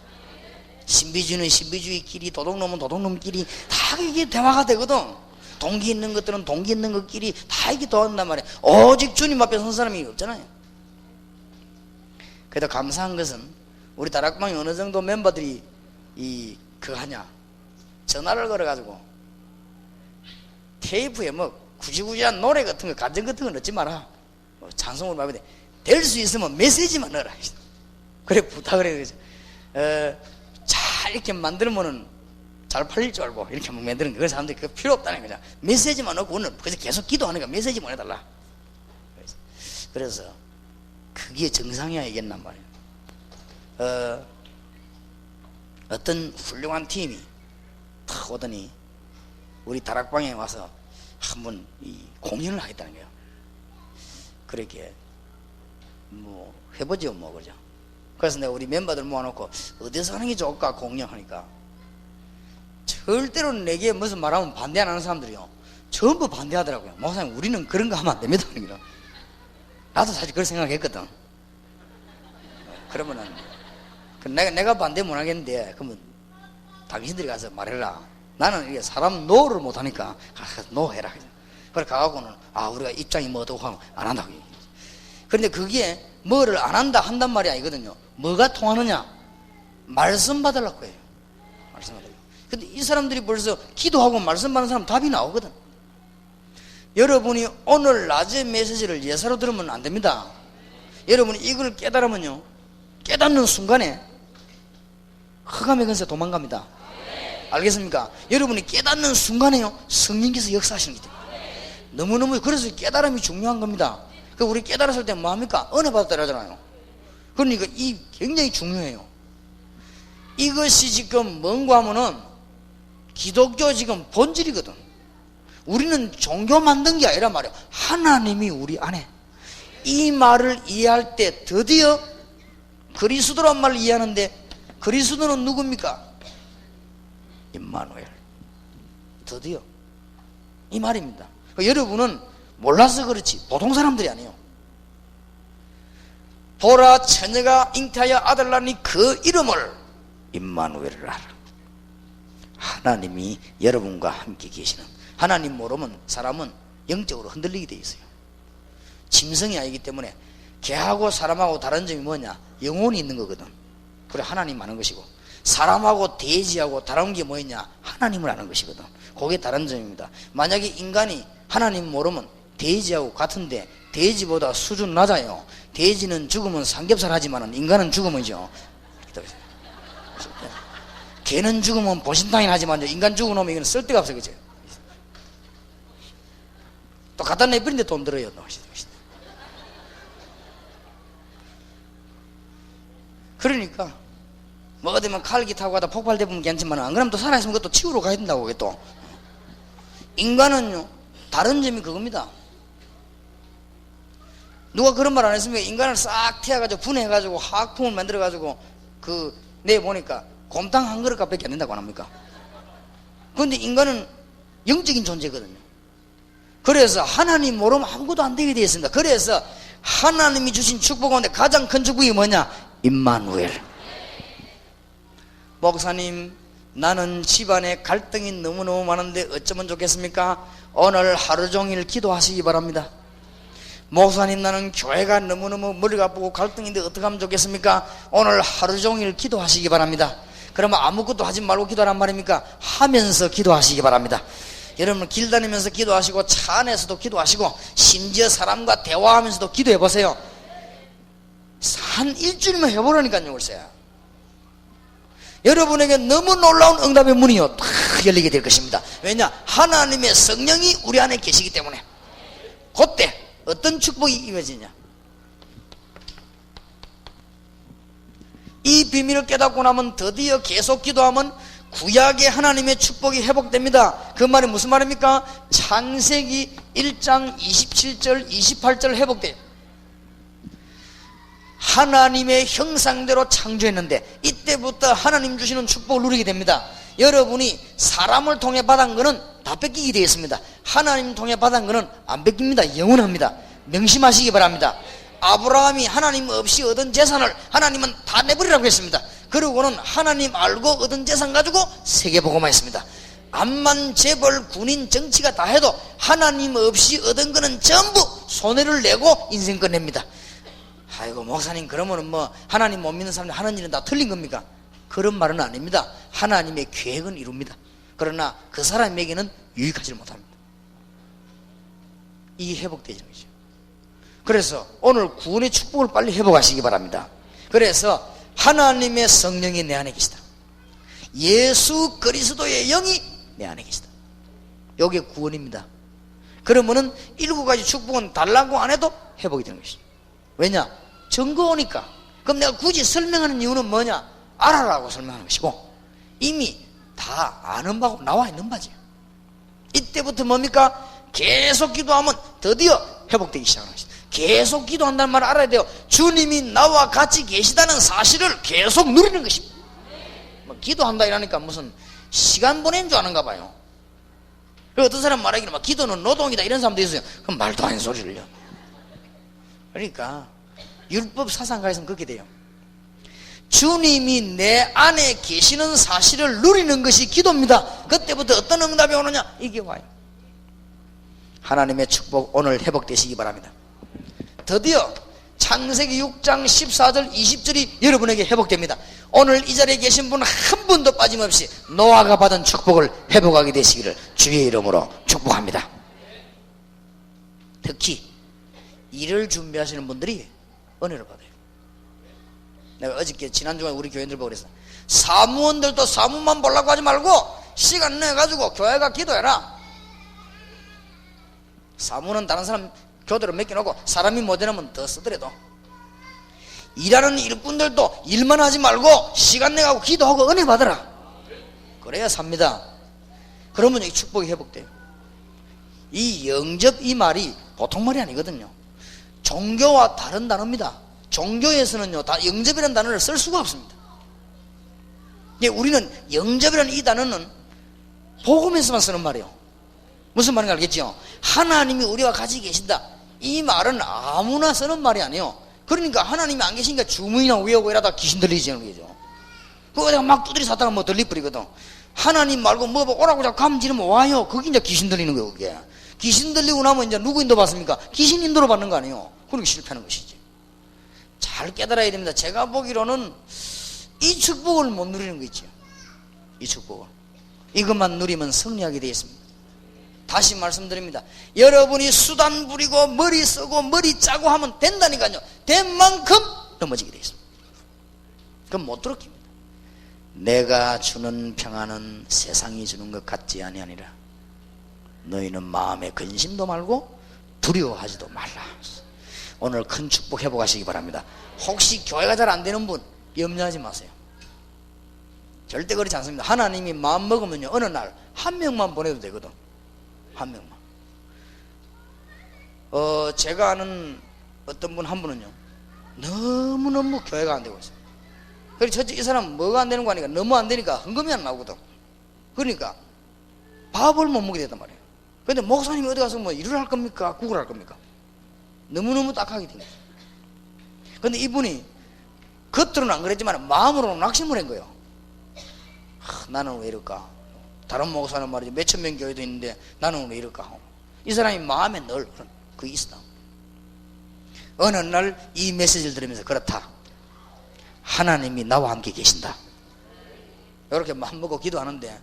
신비주의는 신비주의끼리, 도둑놈은 도둑놈끼리 다 이게 대화가 되거든. 동기 있는 것들은 동기 있는 것끼리 다 이게 도와준단 말이에요. 오직 주님 앞에 선 사람이 없잖아요. 그래도 감사한 것은 우리 다락방에 어느 정도 멤버들이 전화를 걸어가지고 테이프에 뭐 구지구지한 노래 같은 거, 간증 같은 거 넣지 마라. 찬송을 말하면 될 수 있으면 메시지만 넣어라. 그래 부탁을 해요. 잘 이렇게 만들면은 잘 팔릴 줄 알고 이렇게 만드는 거. 그래서 사람들이 그거 필요 없다는 거죠. 메시지만 넣고 오늘 그래서 계속 기도하니까 메시지 보내달라. 그래서 그게 정상이야 이겠단 말이에요. 어떤 훌륭한 팀이 탁 오더니 우리 다락방에 와서 한번 공연을 하겠다는 거예요. 그렇게 뭐 해보죠 뭐. 그죠. 그래서 내가 우리 멤버들 모아놓고 어디서 하는 게 좋을까 공연하니까 절대로 내게 무슨 말하면 반대 안 하는 사람들이요 전부 반대하더라고요. 목사님 우리는 그런 거 하면 안 됩니다. 나도 사실 그런 생각했거든. 그러면은 내가 반대 못 하겠는데 그러면 당신들이 가서 말해라. 나는 이게 사람 노를 못 하니까 노 해라. 그래 가갖고는 우리가 입장이 뭐 어떻고 하면 안 한다고. 그런데 그게 뭐를 안 한단 말이 아니거든요. 뭐가 통하느냐? 말씀 받으려고 해요. 말씀 받으려고. 근데 이 사람들이 벌써 기도하고 말씀 받는 사람 답이 나오거든. 여러분이 오늘 낮에 메시지를 예사로 들으면 안 됩니다. 여러분이 이걸 깨달으면요, 깨닫는 순간에 흑암의 권세 도망갑니다. 알겠습니까? 여러분이 깨닫는 순간에요 성령께서 역사하시는 게 돼요. 너무너무 그래서 깨달음이 중요한 겁니다. 그 우리 깨달았을 때 뭐합니까? 은혜 받았다라잖아요. 그러니까 이 굉장히 중요해요. 이것이 지금 뭔가 하면은 기독교 지금 본질이거든. 우리는 종교 만든 게 아니라 말이야. 하나님이 우리 안에. 이 말을 이해할 때 드디어 그리스도란 말을 이해하는데 그리스도는 누굽니까? 임마누엘. 드디어 이 말입니다. 그러니까 여러분은 몰라서 그렇지 보통 사람들이 아니에요. 보라 처녀가 잉태하여 아들 낳으니 그 이름을 임마누엘을 하라. 하나님이 여러분과 함께 계시는. 하나님 모르면 사람은 영적으로 흔들리게 돼 있어요. 짐승이 아니기 때문에 개하고 사람하고 다른 점이 뭐냐? 영혼이 있는 거거든. 그래 하나님 아는 것이고, 사람하고 돼지하고 다른 게 뭐였냐? 하나님을 아는 것이거든. 그게 다른 점입니다. 만약에 인간이 하나님 모르면 돼지하고 같은데 돼지보다 수준 낮아요. 돼지는 죽으면 삼겹살 하지만 인간은 죽으면죠, 개는 죽으면 보신탕이나 하지만 인간 죽은 놈이 이건 쓸데가 없어. 그죠? 또 갖다 내버리는데 돈 들어요. 그러니까 뭐 어디면 칼기 타고 가다 폭발되면 괜찮지만 안 그러면 또 살아있으면 그것도 치우러 가야 된다고. 그게 또 인간은요 다른 점이 그겁니다. 누가 그런 말 안 했습니까? 인간을 싹 태워가지고 분해해가지고 화학품을 만들어가지고 내보니까 곰탕 한 그릇 값밖에 안 된다고 안 합니까? 그런데 인간은 영적인 존재거든요. 그래서 하나님 모르면 아무것도 안 되게 되어 있습니다. 그래서 하나님이 주신 축복 가운데 가장 큰 축복이 뭐냐? 임마누엘. 목사님, 나는 집안에 갈등이 너무너무 많은데 어쩌면 좋겠습니까? 오늘 하루 종일 기도하시기 바랍니다. 목사님, 나는 교회가 너무너무 머리가 아프고 갈등인데 어떻게 하면 좋겠습니까? 오늘 하루 종일 기도하시기 바랍니다. 그러면 아무것도 하지 말고 기도하란 말입니까? 하면서 기도하시기 바랍니다. 여러분, 길 다니면서 기도하시고 차 안에서도 기도하시고 심지어 사람과 대화하면서도 기도해 보세요. 한 일주일만 해보라니까요. 글쎄요, 여러분에게 너무 놀라운 응답의 문이요 탁 열리게 될 것입니다. 왜냐? 하나님의 성령이 우리 안에 계시기 때문에. 그때 어떤 축복이 이루어지냐? 이 비밀을 깨닫고 나면 드디어 계속 기도하면 구약의 하나님의 축복이 회복됩니다. 그 말이 무슨 말입니까? 창세기 1장 27절 28절 회복돼요. 하나님의 형상대로 창조했는데 이때부터 하나님 주시는 축복을 누리게 됩니다. 여러분이 사람을 통해 받은 것은 다 뺏기게 되어 있습니다. 하나님 통해 받은 것은 안 뺏깁니다. 영원합니다. 명심하시기 바랍니다. 아브라함이 하나님 없이 얻은 재산을 하나님은 다 내버리라고 했습니다. 그러고는 하나님 알고 얻은 재산 가지고 세계복음화 했습니다. 암만 재벌 군인 정치가 다 해도 하나님 없이 얻은 것은 전부 손해를 내고 인생 끝냅니다. 아이고, 목사님, 그러면은 하나님 못 믿는 사람들 하는 일은 다 틀린 겁니까? 그런 말은 아닙니다. 하나님의 계획은 이룹니다. 그러나 그 사람에게는 유익하지 못합니다. 이게 회복되는 거죠. 그래서 오늘 구원의 축복을 빨리 회복하시기 바랍니다. 그래서 하나님의 성령이 내 안에 계시다. 예수 그리스도의 영이 내 안에 계시다. 이게 구원입니다. 그러면은 7가지 축복은 달라고 안 해도 회복이 되는 것이죠. 왜냐? 증거오니까. 그럼 내가 굳이 설명하는 이유는 뭐냐? 알아라고 설명하는 것이고 이미 다 아는 바고 나와 있는 바지. 이때부터 뭡니까? 계속 기도하면 드디어 회복되기 시작하는 것이다. 계속 기도한다는 말을 알아야 돼요. 주님이 나와 같이 계시다는 사실을 계속 누리는 것입니다. 기도한다 이러니까 무슨 시간 보낸 줄 아는가 봐요. 어떤 사람 말하기는 기도는 노동이다 이런 사람도 있어요. 그럼 말도 안 되는 소리를요. 그러니까 율법 사상가에서는 그렇게 돼요. 주님이 내 안에 계시는 사실을 누리는 것이 기도입니다. 그때부터 어떤 응답이 오느냐? 이게 와요. 하나님의 축복 오늘 회복되시기 바랍니다. 드디어 창세기 6장 14절 20절이 여러분에게 회복됩니다. 오늘 이 자리에 계신 분 한 분도 빠짐없이 노아가 받은 축복을 회복하게 되시기를 주의 이름으로 축복합니다. 특히 일을 준비하시는 분들이 은혜를 받아요. 내가 어저께 지난주에 우리 교인들 보고 그랬어. 사무원들도 사무만 보려고 하지 말고 시간 내가지고 교회가 기도해라. 사무는 다른 사람 교대로 맡겨놓고 사람이 못해놓으면 더 쓰더라도 일하는 일꾼들도 일만 하지 말고 시간 내가고 기도하고 은혜 받으라. 그래야 삽니다. 그러면 이 축복이 회복돼요. 이 영접 이 말이 보통 말이 아니거든요. 종교와 다른 단어입니다. 종교에서는요 다 영접이라는 단어를 쓸 수가 없습니다. 근데 우리는 영접이라는 이 단어는 복음에서만 쓰는 말이에요. 무슨 말인지 알겠죠? 하나님이 우리와 같이 계신다. 이 말은 아무나 쓰는 말이 아니에요. 그러니까 하나님이 안 계시니까 주문이나 우여고 이러다 귀신 들리지는 거죠. 그거 내가 막 두드리 샀다가 들리버리거든. 하나님 말고 오라고 자꾸 감지르면 와요. 그게 이제 귀신 들리는 거예요. 그게 귀신 들리고 나면 이제 누구 인도 받습니까? 귀신 인도로 받는 거 아니에요. 그러니까 실패하는 것이지. 잘 깨달아야 됩니다. 제가 보기로는 이 축복을 못 누리는 거 있죠. 이 축복을 이것만 누리면 승리하게 되어 있습니다. 다시 말씀드립니다. 여러분이 수단 부리고 머리 쓰고 머리 짜고 하면 된다니까요. 된 만큼 넘어지게 되어 있습니다. 그럼 못 들었습니다. 내가 주는 평안은 세상이 주는 것 같지 아니하니라. 너희는 마음에 근심도 말고 두려워하지도 말라. 오늘 큰 축복 회복하시기 바랍니다. 혹시 교회가 잘 안 되는 분 염려하지 마세요. 절대 그렇지 않습니다. 하나님이 마음 먹으면요 어느 날 한 명만 보내도 되거든. 한 명만. 제가 아는 어떤 분 한 분은요, 너무너무 교회가 안 되고 있어요. 그래서 첫째 이 사람은 뭐가 안 되는 거 아니까, 너무 안 되니까 헌금이 안 나오거든. 그러니까 밥을 못 먹게 됐단 말이에요. 근데 목사님이 어디 가서 뭐 일을 할 겁니까? 국을 할 겁니까? 너무너무 딱하게 된 거예요. 근데 이분이 겉으로는 안 그랬지만 마음으로는 낙심을 한 거예요. 나는 왜 이럴까? 다른 목사는 말이지 몇천 명 교회도 있는데 나는 왜 이럴까? 이 사람이 마음에 늘 그게 있어. 어느 날 이 메시지를 들으면서, 그렇다, 하나님이 나와 함께 계신다, 이렇게 마음 먹고 기도하는데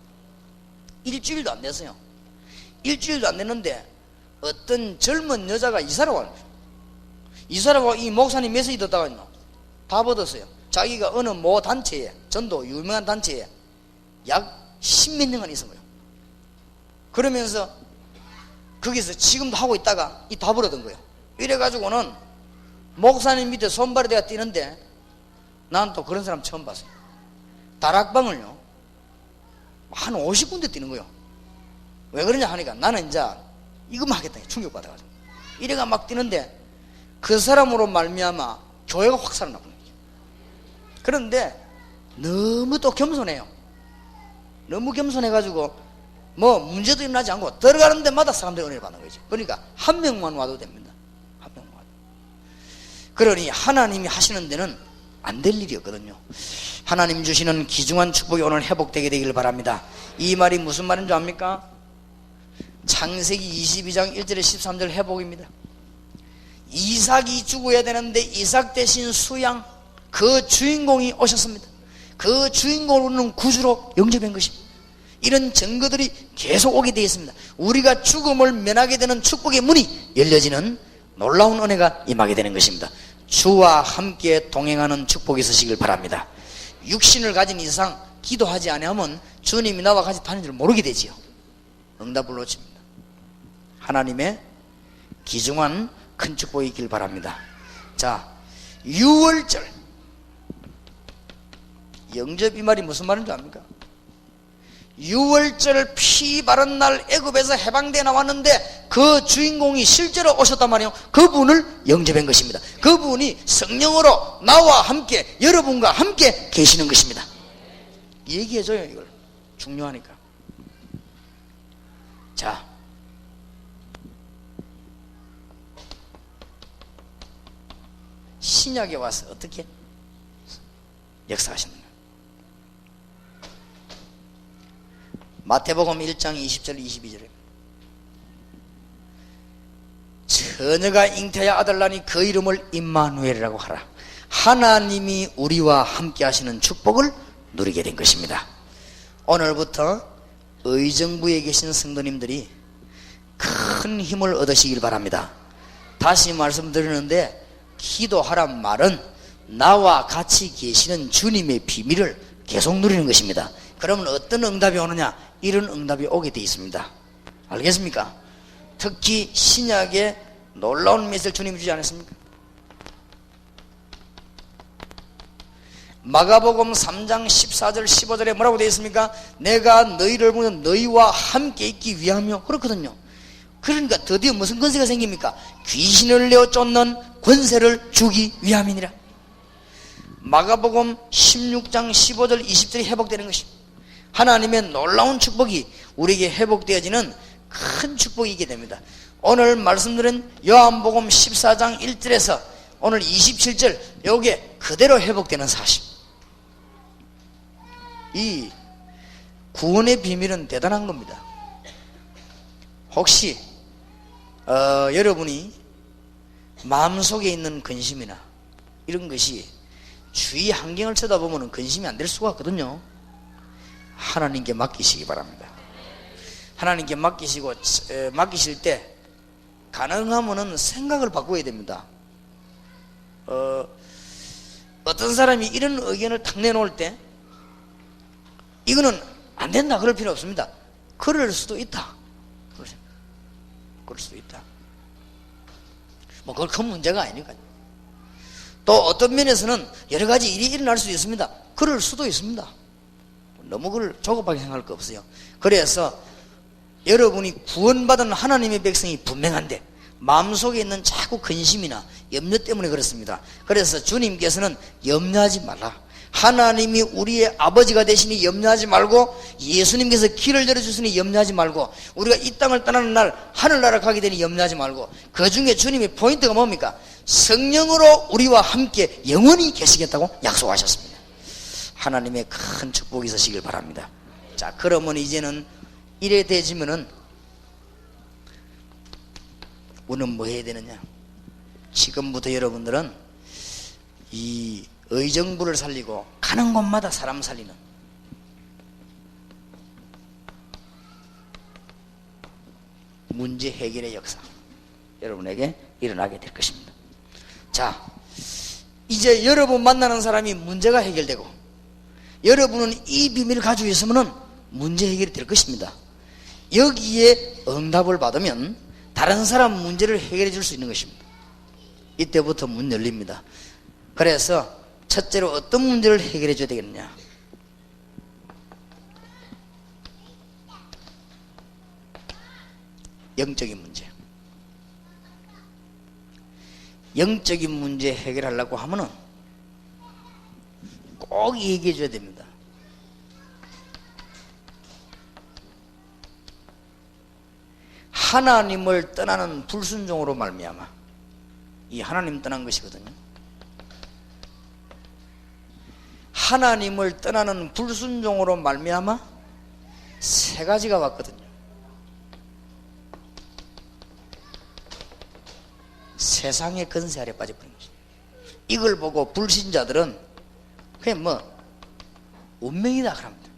일주일도 안 됐어요. 일주일도 안 됐는데 어떤 젊은 여자가 이사를 와요. 이사를 와서 이 목사님 메시지 듣다가 다 얻었어요. 자기가 어느 모 단체에, 전도 유명한 단체에 약 10몇 년간 있은 거예요. 그러면서 거기서 지금도 하고 있다가 이 다 벌어든 거예요. 이래가지고는 목사님 밑에 손발이 내가 뛰는데, 난 또 그런 사람 처음 봤어요. 다락방을요 한 50군데 뛰는 거예요. 왜 그러냐 하니까, 나는 이제 이것만 하겠다 충격받아가지고 이래가 막 뛰는데, 그 사람으로 말미암아 교회가 확 살아나는 거예요. 그런데 너무 또 겸손해요. 너무 겸손해가지고 뭐 문제도 일어나지 않고 들어가는 데마다 사람들이 은혜를 받는 거죠. 그러니까 한 명만 와도 됩니다. 한 명만 와도. 그러니 하나님이 하시는 데는 안 될 일이 없거든요. 하나님 주시는 귀중한 축복이 오늘 회복되게 되기를 바랍니다. 이 말이 무슨 말인 줄 압니까? 창세기 22장 1절에 13절 회복입니다. 이삭이 죽어야 되는데 이삭 대신 수양, 그 주인공이 오셨습니다. 그 주인공으로는 구주로 영접한 것입니다. 이런 증거들이 계속 오게 되어 있습니다. 우리가 죽음을 면하게 되는 축복의 문이 열려지는 놀라운 은혜가 임하게 되는 것입니다. 주와 함께 동행하는 축복이 있으시길 바랍니다. 육신을 가진 이상 기도하지 아니하면 주님이 나와 같이 다니는 줄 모르게 되지요. 응답을 놓칩니다. 하나님의 귀중한 큰 축복이 있길 바랍니다. 자, 6월절 영접, 이 말이 무슨 말인 줄 압니까? 6월절 피 바른 날 애굽에서 해방되어 나왔는데 그 주인공이 실제로 오셨단 말이에요. 그분을 영접한 것입니다. 그분이 성령으로 나와 함께, 여러분과 함께 계시는 것입니다. 얘기해줘요. 이걸 중요하니까. 자, 신약에 와서 어떻게 역사하시는가? 마태복음 1장 20절 22절에 처녀가 잉태하여 아들 낳으니 그 이름을 임마누엘이라고 하라. 하나님이 우리와 함께 하시는 축복을 누리게 된 것입니다. 오늘부터 의정부에 계신 성도님들이 큰 힘을 얻으시길 바랍니다. 다시 말씀드리는데, 기도하란 말은 나와 같이 계시는 주님의 비밀을 계속 누리는 것입니다. 그러면 어떤 응답이 오느냐? 이런 응답이 오게 되어 있습니다. 알겠습니까? 특히 신약에 놀라운 메시지를 주님이 주지 않았습니까? 마가복음 3장 14절 15절에 뭐라고 되어 있습니까? 내가 너희를 보면 너희와 함께 있기 위하며, 그렇거든요. 그러니까 드디어 무슨 권세가 생깁니까? 귀신을 내어 쫓는 권세를 주기 위함이니라. 마가복음 16장 15절 20절이 회복되는 것입니다. 하나님의 놀라운 축복이 우리에게 회복되어지는 큰 축복이 있게 됩니다. 오늘 말씀드린 요한복음 14장 1절에서 오늘 27절, 요게 그대로 회복되는 사실. 이 구원의 비밀은 대단한 겁니다. 혹시 여러분이 마음속에 있는 근심이나 이런 것이 주위 환경을 쳐다보면 근심이 안 될 수가 없거든요. 하나님께 맡기시기 바랍니다. 하나님께 맡기실 때 가능하면은 생각을 바꿔야 됩니다. 어떤 사람이 이런 의견을 탁 내놓을 때 이거는 안 된다 그럴 필요 없습니다. 그럴 수도 있다. 그럴 수도 있다. 뭐 그걸 큰 문제가 아니니까요. 또 어떤 면에서는 여러 가지 일이 일어날 수도 있습니다. 그럴 수도 있습니다. 너무 그걸 조급하게 생각할 거 없어요. 그래서 여러분이 구원받은 하나님의 백성이 분명한데 마음속에 있는 자꾸 근심이나 염려 때문에 그렇습니다. 그래서 주님께서는 염려하지 말라. 하나님이 우리의 아버지가 되시니 염려하지 말고, 예수님께서 길을 열어주시니 염려하지 말고, 우리가 이 땅을 떠나는 날 하늘나라 가게 되니 염려하지 말고, 그 중에 주님의 포인트가 뭡니까? 성령으로 우리와 함께 영원히 계시겠다고 약속하셨습니다. 하나님의 큰 축복이 있으시길 바랍니다. 자, 그러면 이제는 이래 되지면은 우리는 뭐 해야 되느냐? 지금부터 여러분들은 이 의정부를 살리고 가는 곳마다 사람 살리는 문제 해결의 역사, 여러분에게 일어나게 될 것입니다. 자, 이제 여러분 만나는 사람이 문제가 해결되고, 여러분은 이 비밀을 가지고 있으면 문제 해결이 될 것입니다. 여기에 응답을 받으면 다른 사람 문제를 해결해 줄 수 있는 것입니다. 이때부터 문 열립니다. 그래서 첫째로 어떤 문제를 해결해 줘야 되겠느냐? 영적인 문제. 영적인 문제 해결하려고 하면은 꼭 얘기해 줘야 됩니다. 하나님을 떠나는 불순종으로 말미암아, 이 하나님 떠난 것이거든요. 하나님을 떠나는 불순종으로 말미암아 세 가지가 왔거든요. 세상의 건세 아래 빠져버린 것이죠. 이걸 보고 불신자들은 그냥 뭐 운명이다 그럽니다.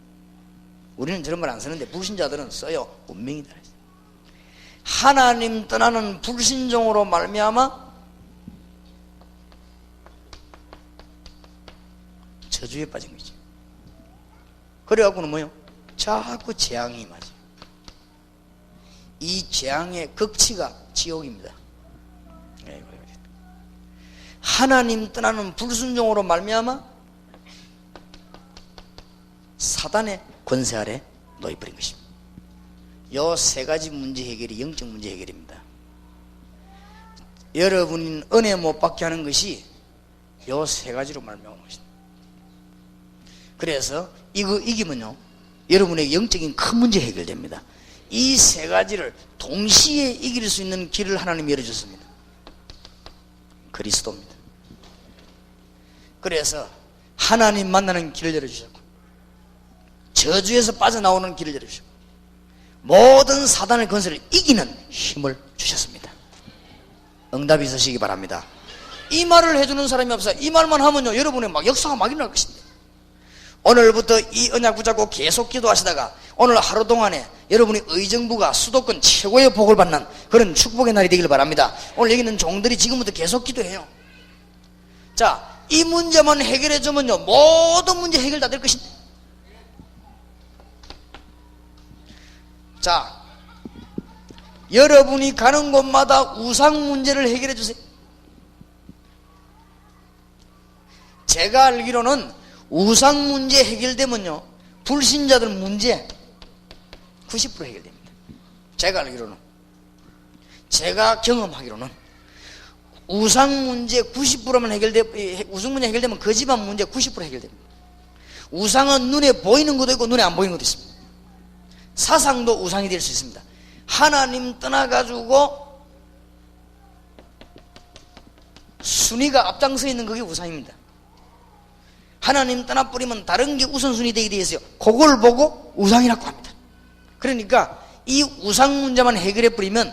우리는 저런 말 안 쓰는데 불신자들은 써요. 운명이다. 하나님 떠나는 불신종으로 말미암아 저주에 빠진 거지. 그래갖고는 뭐요? 자꾸 재앙이 임하지. 이 재앙의 극치가 지옥입니다. 하나님 떠나는 불순종으로 말미암아 사단의 권세 아래 놓여버린 것입니다. 요 세 가지 문제 해결이 영적 문제 해결입니다. 여러분은 은혜 못 받게 하는 것이 요 세 가지로 말미암은 것입니다. 그래서 이거 이기면요, 여러분의 영적인 큰 문제 해결됩니다. 이 세 가지를 동시에 이길 수 있는 길을 하나님이 열어줬습니다. 그리스도입니다. 그래서 하나님 만나는 길을 열어주셨고, 저주에서 빠져나오는 길을 열어주셨고, 모든 사단의 권세를 이기는 힘을 주셨습니다. 응답이 있으시기 바랍니다. 이 말을 해주는 사람이 없어요. 이 말만 하면요, 여러분의 막 역사가 막 일어날 것입니다. 오늘부터 이 언약 붙잡고 계속 기도하시다가 오늘 하루 동안에 여러분의 의정부가 수도권 최고의 복을 받는 그런 축복의 날이 되길 바랍니다. 오늘 여기 있는 종들이 지금부터 계속 기도해요. 자, 이 문제만 해결해 주면요, 모든 문제 해결 다 될 것입니다. 자, 여러분이 가는 곳마다 우상 문제를 해결해 주세요. 제가 알기로는 우상 문제 해결되면요, 불신자들 문제 90% 해결됩니다. 제가 알기로는, 제가 경험하기로는 우상 문제 90%만 우상 문제 해결되면 그 집안 문제 90% 해결됩니다. 우상은 눈에 보이는 것도 있고 눈에 안 보이는 것도 있습니다. 사상도 우상이 될 수 있습니다. 하나님 떠나가지고 순위가 앞장서 있는 그게 우상입니다. 하나님 떠나버리면 다른 게 우선순위 되게 되어 있어요. 그걸 보고 우상이라고 합니다. 그러니까 이 우상 문제만 해결해버리면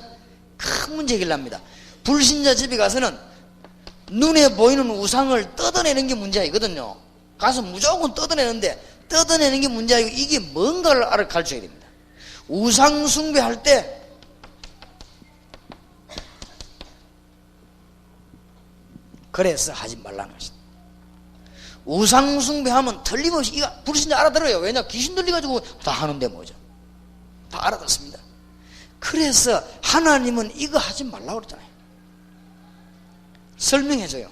큰 문제 해결납니다. 불신자 집에 가서는 눈에 보이는 우상을 뜯어내는 게 문제이거든요. 가서 무조건 뜯어내는데, 뜯어내는 게 문제 아니고 이게 뭔가를 알아가르쳐야 됩니다. 우상 숭배할 때 그래서 하지 말라는 것이다. 우상 숭배하면 틀림없이 이거 불신자 알아들어요. 왜냐? 귀신 들려가지고 다 하는데 뭐죠? 다 알아듣습니다. 그래서 하나님은 이거 하지 말라고 그랬잖아요. 설명해줘요.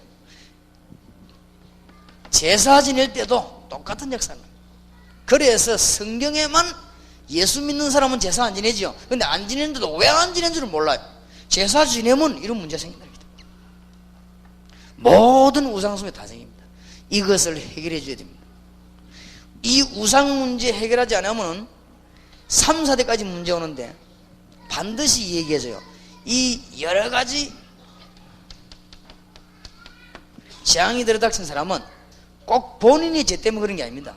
제사 지낼 때도 똑같은 역사는. 그래서 성경에만 예수 믿는 사람은 제사 안 지내지요. 근데 안 지내는데도 왜 안 지내는 줄은 몰라요. 제사 지내면 이런 문제가 생긴다. 모든 우상 속에 다 생깁니다. 이것을 해결해 줘야 됩니다. 이 우상 문제 해결하지 않으면 3, 4대까지 문제 오는데 반드시 얘기해줘요. 이 여러 가지 재앙이 들어닥친 사람은 꼭 본인이 죄 때문에 그런 게 아닙니다.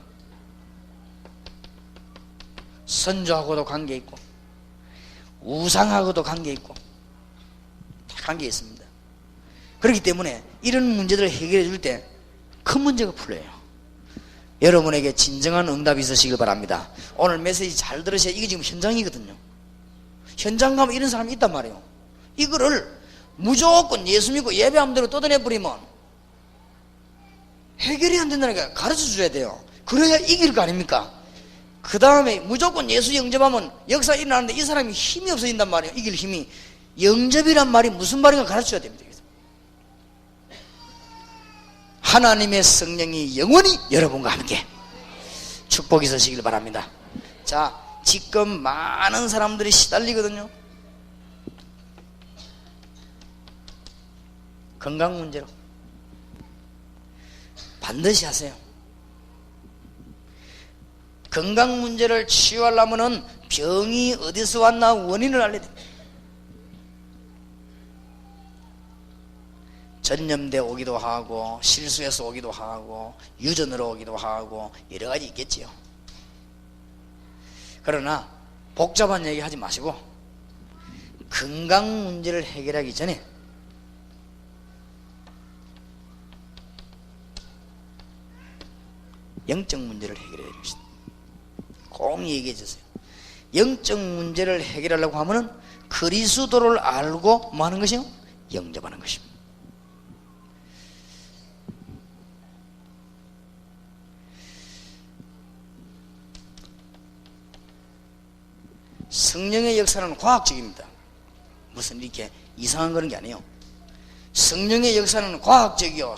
선조하고도 관계 있고 우상하고도 관계 있고 다 관계 있습니다. 그렇기 때문에 이런 문제들을 해결해 줄 때 큰 문제가 풀려요. 여러분에게 진정한 응답이 있으시길 바랍니다. 오늘 메시지 잘 들으셔야. 이게 지금 현장이거든요. 현장 가면 이런 사람이 있단 말이에요. 이거를 무조건 예수 믿고 예배하는 대로 떠들어버리면 해결이 안 된다니까. 가르쳐 줘야 돼요. 그래야 이길 거 아닙니까? 그 다음에 무조건 예수 영접하면 역사 일어나는데 이 사람이 힘이 없어진단 말이에요. 이길 힘이. 영접이란 말이 무슨 말인가 가르쳐 줘야 됩니다. 하나님의 성령이 영원히 여러분과 함께 축복이 있으시길 바랍니다. 자, 지금 많은 사람들이 시달리거든요. 건강 문제로. 반드시 하세요. 건강 문제를 치유하려면 병이 어디서 왔나 원인을 알려야 됩니다. 전염돼 오기도 하고 실수해서 오기도 하고 유전으로 오기도 하고 여러 가지 있겠지요. 그러나 복잡한 얘기 하지 마시고 건강 문제를 해결하기 전에 영적 문제를 해결해야 됩니다. 꼭 얘기해 주세요. 영적 문제를 해결하려고 하면은 그리스도를 알고 뭐 하는 것이요? 영접하는 것입니다. 성령의 역사는 과학적입니다. 무슨 이렇게 이상한 그런 게 아니에요. 성령의 역사는 과학적이요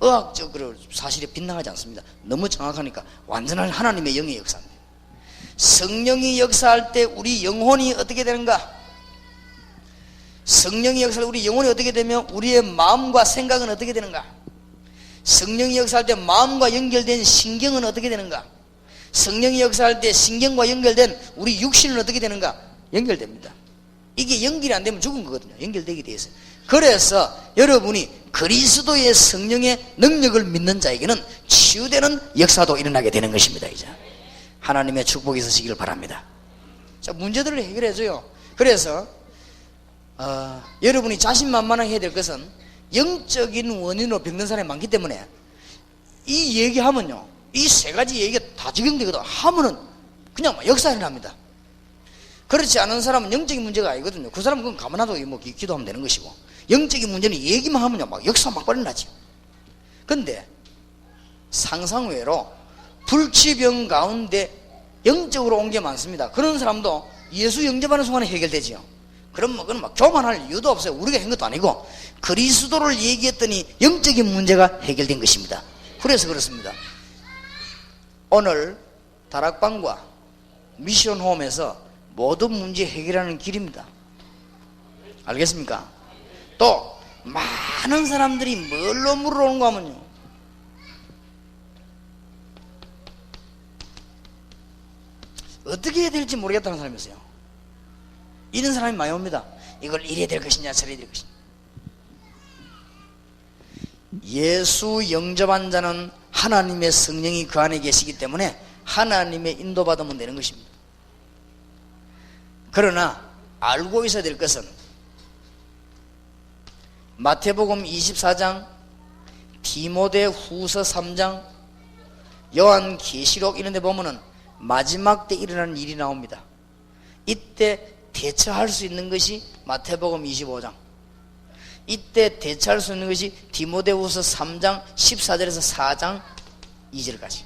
의학적으로 사실에 빗나가지 않습니다. 너무 정확하니까 완전한 하나님의 영의 역사입니다. 성령이 역사할 때 우리 영혼이 어떻게 되는가? 성령이 역사할 때 우리 영혼이 어떻게 되며 우리의 마음과 생각은 어떻게 되는가? 성령이 역사할 때 마음과 연결된 신경은 어떻게 되는가? 성령이 역사할 때 신경과 연결된 우리 육신은 어떻게 되는가? 연결됩니다. 이게 연결이 안 되면 죽은 거거든요. 연결되게 돼 있어요. 그래서 여러분이 그리스도의 성령의 능력을 믿는 자에게는 치유되는 역사도 일어나게 되는 것입니다. 이제 하나님의 축복이 있으시기를 바랍니다. 자, 문제들을 해결해줘요. 그래서 여러분이 자신만만하게 해야 될 것은 영적인 원인으로 병든 사람이 많기 때문에 이 얘기하면요, 이 세 가지 얘기가 다 적용되거든. 하면은 그냥 역사 일어납니다. 그렇지 않은 사람은 영적인 문제가 아니거든요. 그 사람은 그건 가만하도 뭐 기도하면 되는 것이고, 영적인 문제는 얘기만 하면요 막 역사 막 벌어나죠. 근데 상상외로 불치병 가운데 영적으로 온 게 많습니다. 그런 사람도 예수 영접하는 순간에 해결되지요. 그럼 뭐 그건 막 교만할 이유도 없어요. 우리가 한 것도 아니고 그리스도를 얘기했더니 영적인 문제가 해결된 것입니다. 그래서 그렇습니다. 오늘 다락방과 미션홈에서 모든 문제 해결하는 길입니다. 알겠습니까? 또 많은 사람들이 뭘로 물어오는가 하면요, 어떻게 해야 될지 모르겠다는 사람이 있어요. 이런 사람이 많이 옵니다. 이걸 이래야 될 것이냐 저래야 될 것이냐. 예수 영접한 자는 하나님의 성령이 그 안에 계시기 때문에 하나님의 인도받으면 되는 것입니다. 그러나 알고 있어야 될 것은 마태복음 24장, 디모데후서 3장, 요한계시록 이런 데 보면은 마지막 때 일어나는 일이 나옵니다. 이때 대처할 수 있는 것이 마태복음 25장, 이때 대처할 수 있는 것이 디모데후서 3장 14절에서 4장 2절까지,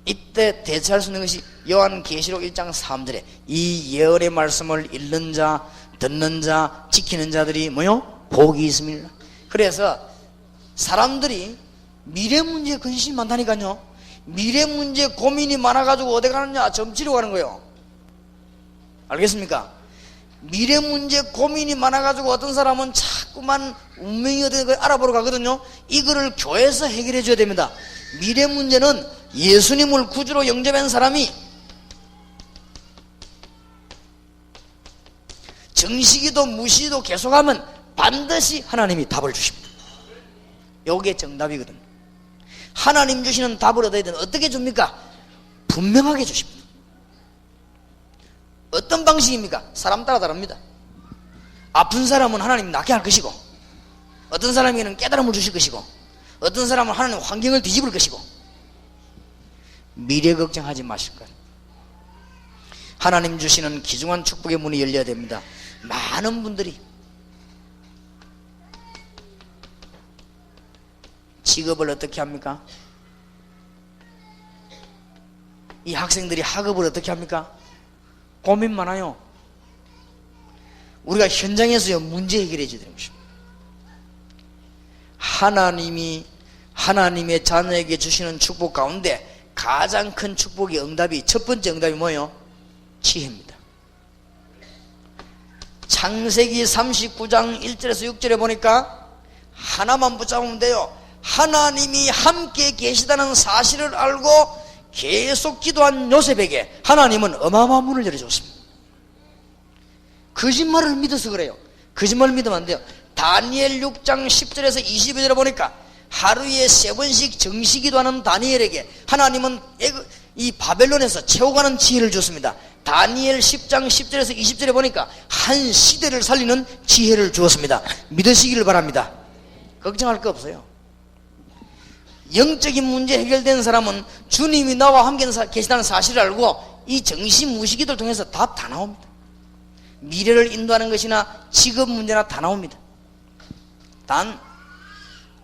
이때 대처할 수 있는 것이 요한계시록 1장 3절에 이 예언의 말씀을 읽는 자, 듣는 자, 지키는 자들이 뭐요? 복이 있습니다. 그래서 사람들이 미래 문제에 근심이 많다니까요. 미래 문제 고민이 많아가지고 어디 가느냐? 점 치러 가는 거예요. 알겠습니까? 미래 문제 고민이 많아가지고 어떤 사람은 자꾸만 운명이 어떻게 걸 알아보러 가거든요. 이거를 교회에서 해결해 줘야 됩니다. 미래 문제는 예수님을 구주로 영접한 사람이 정식이도 무시도 계속하면 반드시 하나님이 답을 주십니다. 요게 정답이거든. 하나님 주시는 답을 얻어야 되는 어떻게 줍니까? 분명하게 주십니다. 어떤 방식입니까? 사람 따라 다릅니다. 아픈 사람은 하나님 낫게 할 것이고, 어떤 사람에게는 깨달음을 주실 것이고, 어떤 사람은 하나님 환경을 뒤집을 것이고. 미래 걱정하지 마실 것. 하나님 주시는 귀중한 축복의 문이 열려야 됩니다. 많은 분들이 직업을 어떻게 합니까? 이 학생들이 학업을 어떻게 합니까? 고민 많아요. 우리가 현장에서요 문제 해결해 줘야 되는 것입니다. 하나님이 하나님의 자녀에게 주시는 축복 가운데 가장 큰 축복의 응답이, 첫 번째 응답이 뭐예요? 지혜입니다. 창세기 39장 1절에서 6절에 보니까 하나만 붙잡으면 돼요. 하나님이 함께 계시다는 사실을 알고 계속 기도한 요셉에게 하나님은 어마어마한 문을 열어줬습니다. 거짓말을 믿어서 그래요. 거짓말을 믿으면 안 돼요. 다니엘 6장 10절에서 22절에 보니까 하루에 3번씩 정시 기도하는 다니엘에게 하나님은 이 바벨론에서 채워가는 지혜를 줬습니다. 다니엘 10장 10절에서 20절에 보니까 한 시대를 살리는 지혜를 주었습니다. 믿으시기를 바랍니다. 걱정할 거 없어요. 영적인 문제 해결된 사람은 주님이 나와 함께 계시다는 사실을 알고 이 정시무시기도를 통해서 답 다 나옵니다. 미래를 인도하는 것이나 직업 문제나 다 나옵니다. 단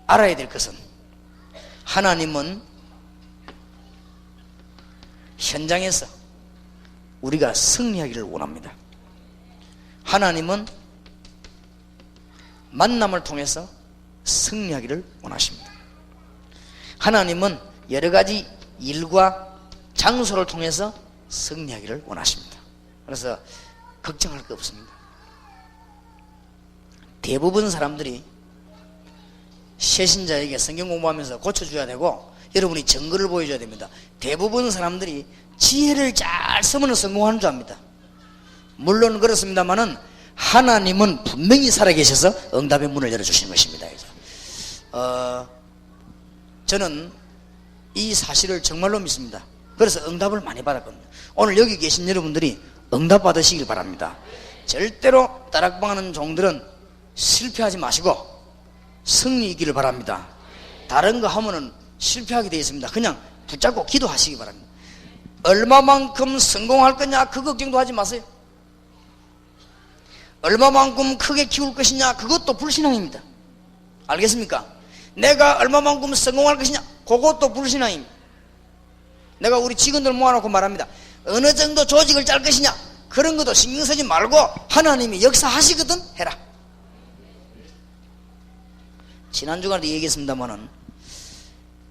알아야 될 것은 하나님은 현장에서 우리가 승리하기를 원합니다. 하나님은 만남을 통해서 승리하기를 원하십니다. 하나님은 여러 가지 일과 장소를 통해서 승리하기를 원하십니다. 그래서 걱정할 거 없습니다. 대부분 사람들이 새신자에게 성경 공부하면서 고쳐줘야 되고 여러분이 증거를 보여줘야 됩니다. 대부분 사람들이 지혜를 잘 쓰면 성공하는 줄 압니다. 물론 그렇습니다만은 하나님은 분명히 살아계셔서 응답의 문을 열어주시는 것입니다. 저는 이 사실을 정말로 믿습니다. 그래서 응답을 많이 받았거든요. 오늘 여기 계신 여러분들이 응답 받으시길 바랍니다. 절대로 다락방하는 종들은 실패하지 마시고 승리 있기를 바랍니다. 다른 거 하면은 실패하게 되어 있습니다. 그냥 붙잡고 기도하시기 바랍니다. 얼마만큼 성공할 거냐 그 걱정도 하지 마세요. 얼마만큼 크게 키울 것이냐 그것도 불신앙입니다. 알겠습니까? 내가 얼마만큼 성공할 것이냐 그것도 불신앙입니다. 내가 우리 직원들 모아놓고 말합니다. 어느 정도 조직을 짤 것이냐 그런 것도 신경 쓰지 말고 하나님이 역사하시거든 해라. 지난 주간에도 얘기했습니다만은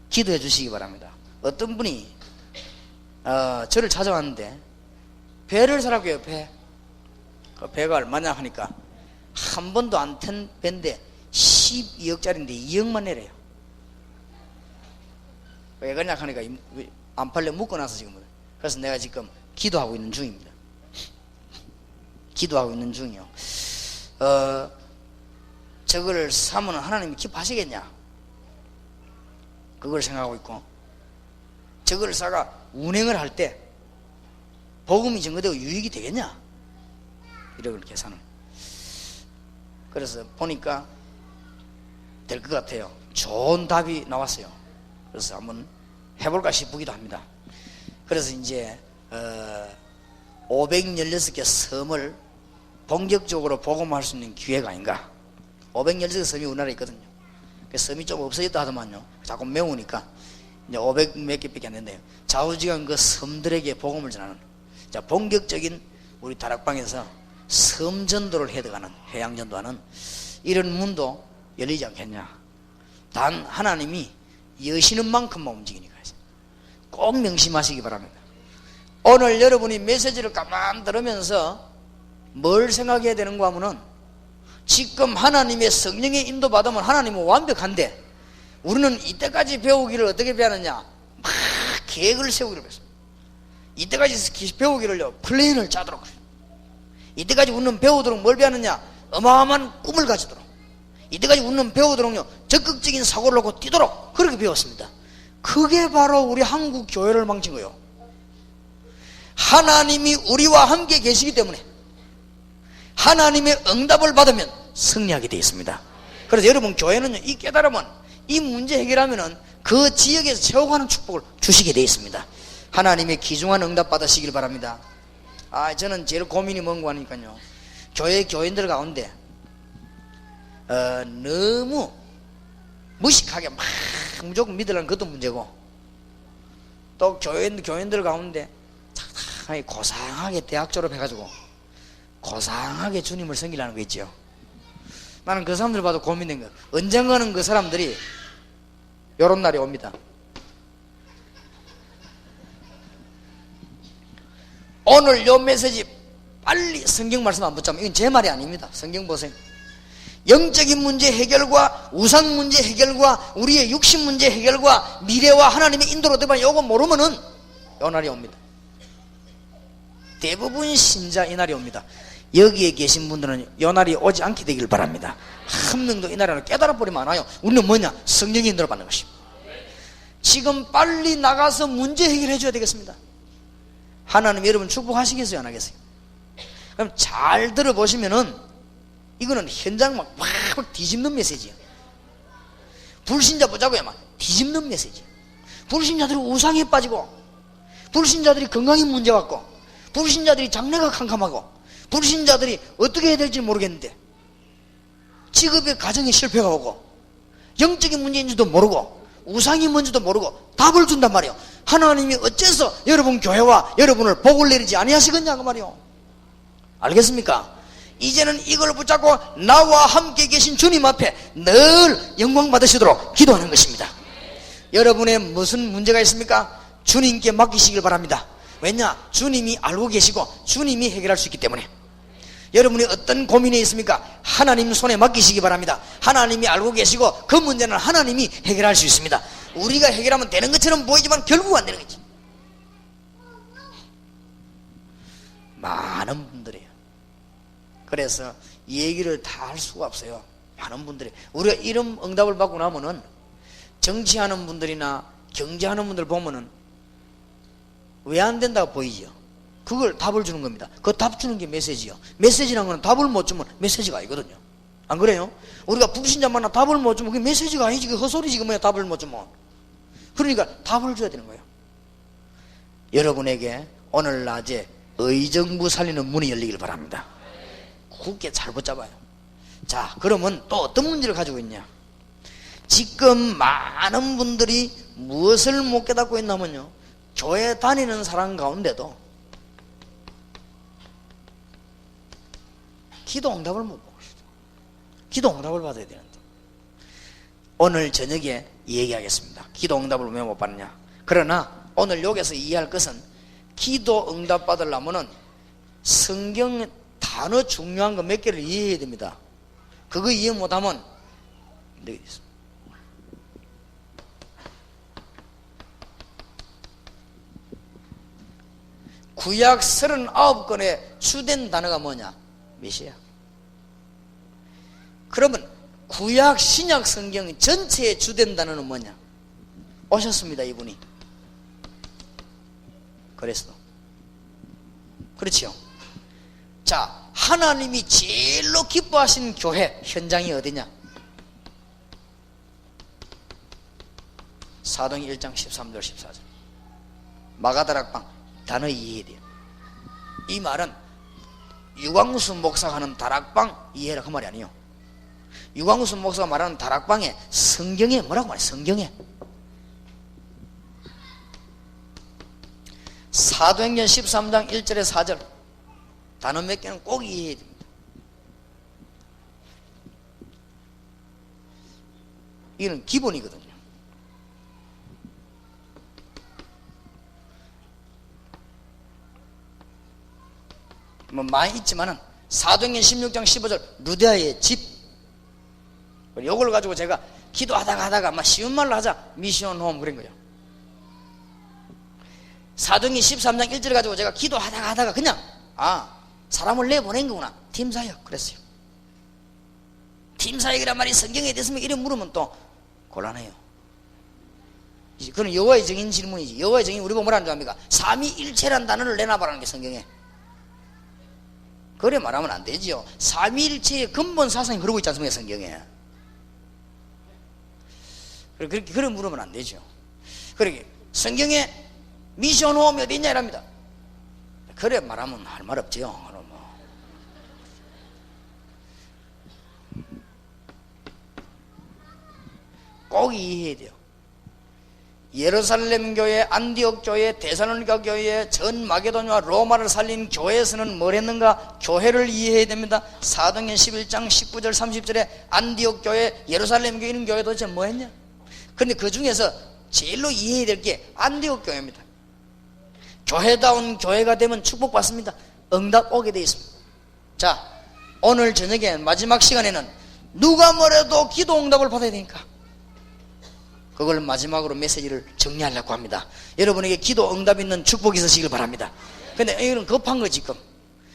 기도해 주시기 바랍니다. 어떤 분이 저를 찾아왔는데 배를 사라고 해요. 그 배가 얼마냐 하니까 한 번도 안 탄 배인데 12억짜리인데 2억만 내래요. 왜 그러냐 하니까 안 팔려 묶어놔서 지금. 그래서 내가 지금 기도하고 있는 중입니다. 기도하고 있는 중이요. 저걸 사면 하나님이 기뻐하시겠냐 그걸 생각하고 있고, 저걸 사가 운행을 할 때 복음이 증거되고 유익이 되겠냐 이런 계산을. 그래서 보니까 될 것 같아요. 좋은 답이 나왔어요. 그래서 한번 해볼까 싶기도 합니다. 그래서 이제 516개 섬을 본격적으로 복음할 수 있는 기회가 아닌가. 516개 섬이 우리나라에 있거든요. 그 섬이 좀 없어졌다 하더만요. 자꾸 메우니까 이제 500 몇 개밖에 안 된대요. 좌우지간 그 섬들에게 복음을 전하는, 자, 본격적인 우리 다락방에서 섬 전도를 해가는, 해양 전도하는 이런 문도 열리지 않겠냐. 단 하나님이 여시는 만큼만 움직이니까 꼭 명심하시기 바랍니다. 오늘 여러분이 메시지를 가만 들으면서 뭘 생각해야 되는가 하면은 지금 하나님의 성령의 인도받으면 하나님은 완벽한데 우리는 이때까지 배우기를 어떻게 배웠느냐? 막 계획을 세우기를 배웠습니다. 이때까지 배우기를요 플랜을 짜도록, 이때까지 우리는 배우도록 뭘 배웠느냐? 어마어마한 꿈을 가지도록, 이때까지 우리는 배우도록요 적극적인 사고를 놓고 뛰도록 그렇게 배웠습니다. 그게 바로 우리 한국 교회를 망친 거예요. 하나님이 우리와 함께 계시기 때문에 하나님의 응답을 받으면 승리하게 되어 있습니다. 그래서 여러분 교회는요 이 깨달으면 이 문제 해결하면은 그 지역에서 채워가는 축복을 주시게 되어 있습니다. 하나님의 귀중한 응답 받으시길 바랍니다. 저는 제일 고민이 뭔가 하니까요, 교인들 가운데 너무 무식하게 막 무조건 믿으려는 것도 문제고, 또 교인들 가운데 고상하게 대학 졸업해가지고 고상하게 주님을 섬기려는 거 있죠. 나는 그 사람들 봐도 고민된 거야. 언젠가는 그 사람들이 요런 날이 옵니다. 오늘 요 메시지 빨리 성경 말씀 안 붙잡으면, 이건 제 말이 아닙니다. 성경 보세요. 영적인 문제 해결과 우상 문제 해결과 우리의 육신 문제 해결과 미래와 하나님의 인도로 되면 요거 모르면은 요 날이 옵니다. 대부분 신자 이 날이 옵니다. 여기에 계신 분들은 이 날이 오지 않게 되길 바랍니다. 한 명도 이 날을 깨달아버리면 안 와요. 우리는 뭐냐? 성령의 인도를 받는 것입니다. 지금 빨리 나가서 문제 해결해 줘야 되겠습니다. 하나님 여러분 축복하시겠어요? 안 하겠어요? 그럼 잘 들어보시면은 이거는 현장 막 뒤집는 메시지예요. 불신자 보자고요. 막 뒤집는 메시지. 불신자들이 우상에 빠지고, 불신자들이 건강에 문제 갖고, 불신자들이 장래가 캄캄하고, 불신자들이 어떻게 해야 될지 모르겠는데 직업의 가정에 실패가 오고 영적인 문제인지도 모르고 우상이 뭔지도 모르고 답을 준단 말이에요. 하나님이 어째서 여러분 교회와 여러분을 복을 내리지 아니하시겠냐고 말이에요. 알겠습니까? 이제는 이걸 붙잡고 나와 함께 계신 주님 앞에 늘 영광 받으시도록 기도하는 것입니다. 여러분의 무슨 문제가 있습니까? 주님께 맡기시길 바랍니다. 왜냐? 주님이 알고 계시고 주님이 해결할 수 있기 때문에. 여러분이 어떤 고민이 있습니까? 하나님 손에 맡기시기 바랍니다. 하나님이 알고 계시고 그 문제는 하나님이 해결할 수 있습니다. 우리가 해결하면 되는 것처럼 보이지만 결국 안 되는 거지. 많은 분들이에요. 그래서 이 얘기를 다 할 수가 없어요. 많은 분들이 우리가 이런 응답을 받고 나면은 정치하는 분들이나 경제하는 분들 보면은 왜 안 된다고 보이죠? 그걸 답을 주는 겁니다. 그 답 주는 게 메시지요. 메시지라는 건 답을 못 주면 메시지가 아니거든요. 안 그래요? 우리가 불신자 만나 답을 못 주면 그게 메시지가 아니지. 그 헛소리지. 그 뭐야 답을 못 주면. 그러니까 답을 줘야 되는 거예요. 여러분에게 오늘 낮에 의정부 살리는 문이 열리길 바랍니다. 굳게 잘 붙잡아요. 자, 그러면 또 어떤 문제를 가지고 있냐? 지금 많은 분들이 무엇을 못 깨닫고 있냐면요, 교회 다니는 사람 가운데도 기도 응답을 못 보고 있어요. 기도 응답을 받아야 되는데. 오늘 저녁에 얘기하겠습니다. 기도 응답을 왜 못 받느냐. 그러나 오늘 여기서 이해할 것은 기도 응답 받으려면 성경 단어 중요한 거 몇 개를 이해해야 됩니다. 그거 이해 못하면 안 되겠습니다. 구약 39권의 주된 단어가 뭐냐? 메시아. 그러면 구약 신약 성경 전체의 주된 단어는 뭐냐? 오셨습니다, 이분이. 그래서 그렇죠. 자, 하나님이 제일로 기뻐하시는 교회 현장이 어디냐? 사도행 1장 13절 14절 마가다락방. 단어 이해해야 돼요. 이 말은 유광수 목사가 하는 다락방 이해라 그 말이 아니에요. 유광수 목사가 말하는 다락방에 성경에 뭐라고 말해? 성경에 사도행전 13장 1절에 4절 단어 몇 개는 꼭 이해해야 됩니다. 이건 기본이거든요. 뭐 많이 있지만은 사도행전 16장 15절 루디아의 집. 이걸 가지고 제가 기도하다가 막 쉬운 말로 하자 미션 홈 그런 거예요. 사도행전 13장 1절 가지고 제가 기도하다가 그냥 사람을 내보낸 거구나. 팀 사역 그랬어요. 팀 사역이란 말이 성경에 대해서 이런 물으면 또 곤란해요. 그건 여호와의 정인 질문이지. 여호와의 정인 우리 보면 뭐라는 줄 압니까? 삼위일체란 단어를 내놔봐라는 게 성경에. 그래 말하면 안 되지요. 삼위일체의 근본 사상이 그러고 있지 않습니까 성경에. 그렇게 그래 물으면 안 되죠. 그러게 성경에 미션 홈이 어디 있냐 이랍니다. 그래 말하면 할 말 없지요. 그럼 꼭 이해해야 돼요. 예루살렘 교회, 안디옥 교회, 데살로니가 교회, 전 마게도냐와 로마를 살린 교회에서는 뭘 했는가? 교회를 이해해야 됩니다. 사도행전 11장 19절 30절에 안디옥 교회, 예루살렘 교회 있는 교회 도대체 뭐 했냐? 근데 그 중에서 제일로 이해해야 될 게 안디옥 교회입니다. 교회다운 교회가 되면 축복받습니다. 응답 오게 되어 있습니다. 자, 오늘 저녁에 마지막 시간에는 누가 뭐래도 기도 응답을 받아야 되니까 그걸 마지막으로 메시지를 정리하려고 합니다. 여러분에게 기도 응답 있는 축복이 있으시길 바랍니다. 근데 이거는 급한 거 지금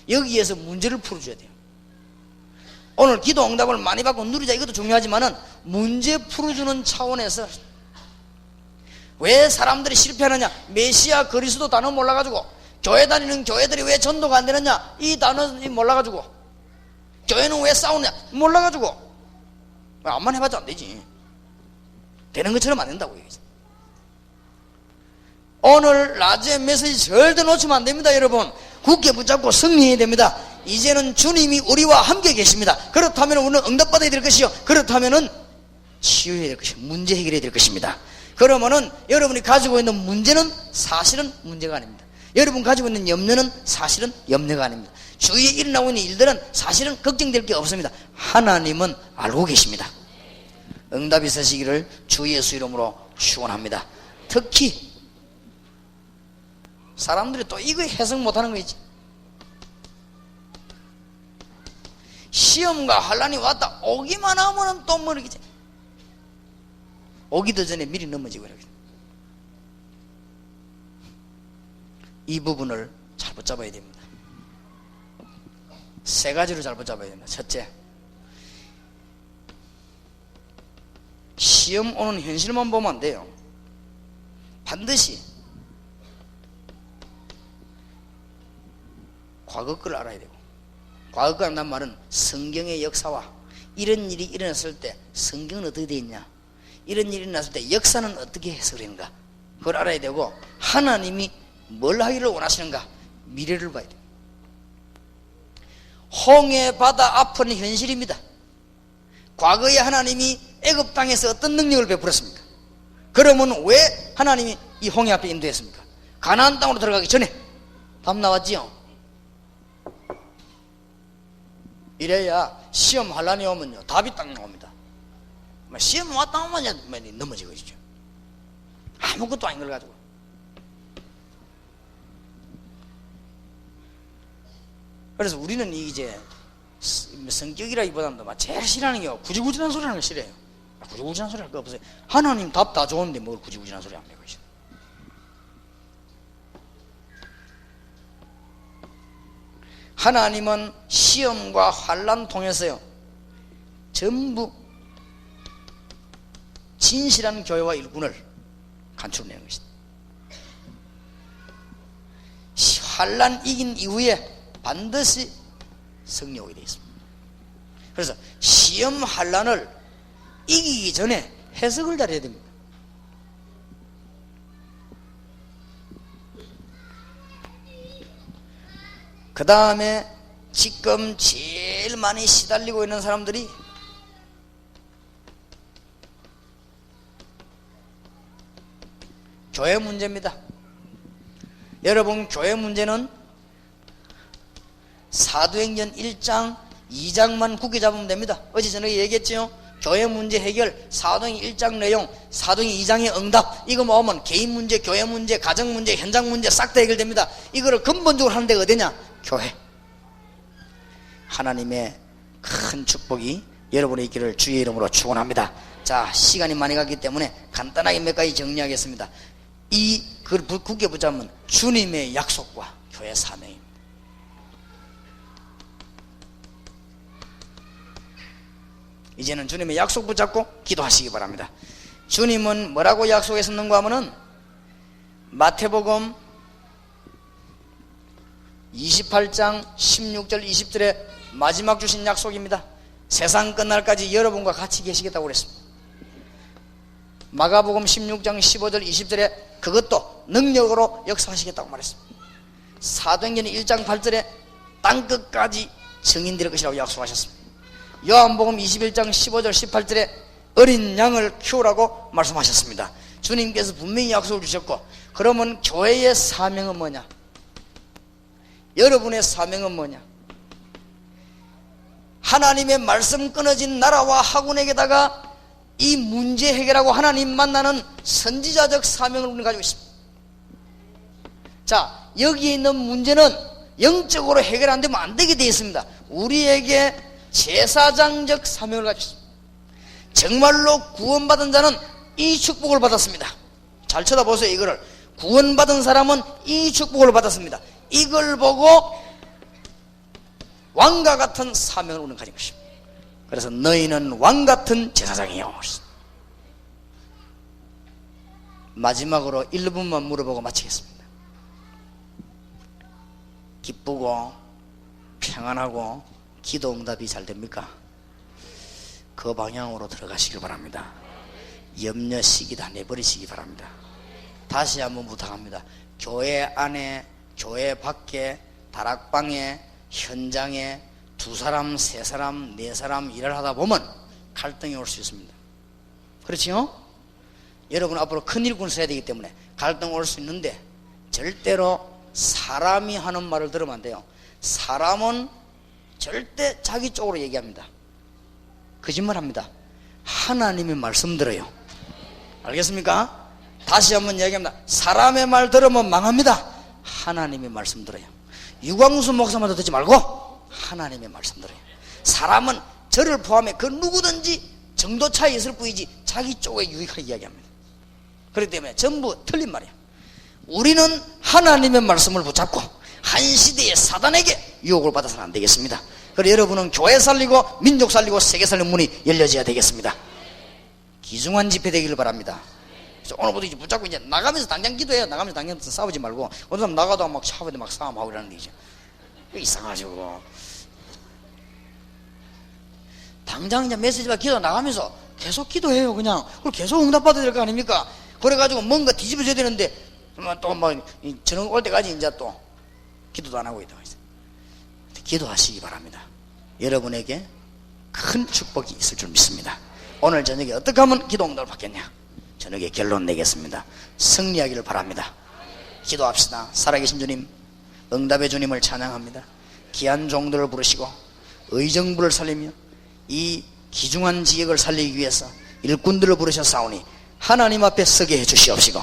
여기에서 문제를 풀어줘야 돼요. 오늘 기도 응답을 많이 받고 누리자 이것도 중요하지만은 문제 풀어주는 차원에서 왜 사람들이 실패하느냐? 메시아 그리스도 단어 몰라가지고 교회 다니는 교회들이 왜 전도가 안 되느냐? 이 단어 몰라가지고 교회는 왜 싸우느냐? 몰라가지고 암만 해봤자 안 되지. 되는 것처럼 안 된다고 얘기했어요. 오늘 낮에 메시지 절대 놓치면 안 됩니다. 여러분 굳게 붙잡고 승리해야 됩니다. 이제는 주님이 우리와 함께 계십니다. 그렇다면 우리는 응답받아야 될 것이요, 그렇다면 치유해야 될 것이요, 문제 해결해야 될 것입니다. 그러면은 여러분이 가지고 있는 문제는 사실은 문제가 아닙니다. 여러분 가지고 있는 염려는 사실은 염려가 아닙니다. 주위에 일어나고 있는 일들은 사실은 걱정될 게 없습니다. 하나님은 알고 계십니다. 응답이 있으시기를 주 예수 이름으로 축원합니다. 특히 사람들이 또 이거 해석 못하는 거 있지. 시험과 환란이 왔다 오기만 하면 또 모르겠지. 오기도 전에 미리 넘어지고 이렇게. 이 부분을 잘 붙잡아야 됩니다. 세 가지로 잘 붙잡아야 됩니다. 첫째, 시험 오는 현실만 보면 안 돼요. 반드시 과거 걸 알아야 되고, 과거 걸 한다는 말은 성경의 역사와 이런 일이 일어났을 때 성경은 어떻게 되어 있냐, 이런 일이 일어났을 때 역사는 어떻게 해석되는가, 그걸 알아야 되고, 하나님이 뭘 하기를 원하시는가, 미래를 봐야 돼요. 홍해 바다 앞은 현실입니다. 과거에 하나님이 애굽 땅에서 어떤 능력을 베풀었습니까? 그러면 왜 하나님이 이 홍해 앞에 인도했습니까? 가나안 땅으로 들어가기 전에. 답 나왔지요? 이래야 시험 환란이 오면요 답이 딱 나옵니다. 시험 왔다 오면 넘어지고 있죠. 아무것도 아닌 걸 가지고. 그래서 우리는 이제 성격이라기보다는 제일 싫어하는 게 구질구질한 소리 하는 거 싫어해요. 구질구질한 소리 할 거 없어요. 하나님 답 다 좋은데 뭘 구질구질한 소리 합니까? 하나님은 시험과 환난 통해서요 전부 진실한 교회와 일꾼을 간출내는 것입니다. 환난 이긴 이후에 반드시 승리 오게 되어 있습니다. 그래서 시험 환난을 이기기 전에 해석을 잘해야 됩니다. 그 다음에 지금 제일 많이 시달리고 있는 사람들이 교회 문제입니다. 여러분, 교회 문제는 사도행전 1장 2장만 굳게 잡으면 됩니다. 어제 저녁에 얘기했죠. 교회 문제 해결, 사도행전 1장 내용, 사도행전 2장의 응답, 이거 모으면 개인 문제, 교회 문제, 가정 문제, 현장 문제 싹 다 해결됩니다. 이거를 근본적으로 하는 데가 어디냐? 교회. 하나님의 큰 축복이 여러분의 있기를 주의 이름으로 축원합니다. 자, 시간이 많이 갔기 때문에 간단하게 몇 가지 정리하겠습니다. 이 글 굳게 붙잡으면 주님의 약속과 교회 사명입니다. 이제는 주님의 약속 붙잡고 기도하시기 바랍니다. 주님은 뭐라고 약속했었는가 하면은 마태복음 28장 16절 20절에 마지막 주신 약속입니다. 세상 끝날까지 여러분과 같이 계시겠다고 그랬습니다. 마가복음 16장 15절 20절에 그것도 능력으로 역사하시겠다고 말했습니다. 사도행전 1장 8절에 땅끝까지 증인될 것이라고 약속하셨습니다. 요한복음 21장 15절 18절에 어린 양을 키우라고 말씀하셨습니다. 주님께서 분명히 약속을 주셨고, 그러면 교회의 사명은 뭐냐? 여러분의 사명은 뭐냐? 하나님의 말씀 끊어진 나라와 학원에게다가 이 문제 해결하고 하나님 만나는 선지자적 사명을 우리는 가지고 있습니다. 자, 여기에 있는 문제는 영적으로 해결 안 되면 안 되게 되어 있습니다. 우리에게 제사장적 사명을 가지고 있습니다. 정말로 구원받은 자는 이 축복을 받았습니다. 잘 쳐다보세요. 이거를 구원받은 사람은 이 축복을 받았습니다. 이걸 보고 왕과 같은 사명을 우리는 가진 것입니다. 그래서 너희는 왕같은 제사장이요. 마지막으로 1분만 물어보고 마치겠습니다. 기쁘고 평안하고 기도 응답이 잘 됩니까? 그 방향으로 들어가시길 바랍니다. 염려 시기 다 내버리시기 바랍니다. 다시 한번 부탁합니다. 교회 안에, 교회 밖에, 다락방에, 현장에 두 사람, 세 사람, 네 사람 일을 하다 보면 갈등이 올 수 있습니다. 그렇지요? 여러분 앞으로 큰 일꾼을 써야 되기 때문에 갈등 올 수 있는데 절대로 사람이 하는 말을 들으면 안 돼요. 사람은 절대 자기 쪽으로 얘기합니다. 거짓말합니다. 하나님의 말씀 들어요. 알겠습니까? 다시 한번 얘기합니다. 사람의 말 들으면 망합니다. 하나님의 말씀 들어요. 유광수 목사마다 듣지 말고 하나님의 말씀 들어요. 사람은 저를 포함해 그 누구든지 정도 차이 있을 뿐이지 자기 쪽에 유익하게 이야기합니다. 그렇기 때문에 전부 틀린 말이에요. 우리는 하나님의 말씀을 붙잡고 한 시대의 사단에게 유혹을 받아서는 안 되겠습니다. 그래서 여러분은 교회 살리고 민족 살리고 세계 살리는 문이 열려져야 되겠습니다. 귀중한 집회 되기를 바랍니다. 그래서 오늘부터 이제 붙잡고 이제 나가면서 당장 기도해요. 나가면서 당장 싸우지 말고. 어떤 사람 나가다가 막 차고도 막 싸움하고 이러는 게 이제 이상하죠. 당장 이제 메시지가 기도 나가면서 계속 기도해요. 그냥 그걸 계속 응답받아야 될 거 아닙니까? 그래가지고 뭔가 뒤집어져야 되는데 또 뭐 저녁 올 때까지 이제 또 기도도 안 하고 있다. 기도하시기 바랍니다. 여러분에게 큰 축복이 있을 줄 믿습니다. 오늘 저녁에 어떻게 하면 기도 응답을 받겠냐? 저녁에 결론 내겠습니다. 승리하기를 바랍니다. 기도합시다. 살아계신 주님, 응답의 주님을 찬양합니다. 귀한 종들을 부르시고 의정부를 살리며 이 귀중한 지역을 살리기 위해서 일꾼들을 부르셨사오니 하나님 앞에 서게 해주시옵시고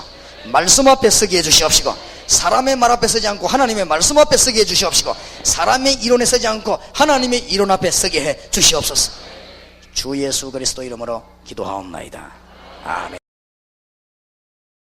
말씀 앞에 서게 해주시옵시고 사람의 말 앞에 서지 않고 하나님의 말씀 앞에 서게 해주시옵시고 사람의 이론에 서지 않고 하나님의 이론 앞에 서게 해주시옵소서. 주 예수 그리스도 이름으로 기도하옵나이다. 아멘.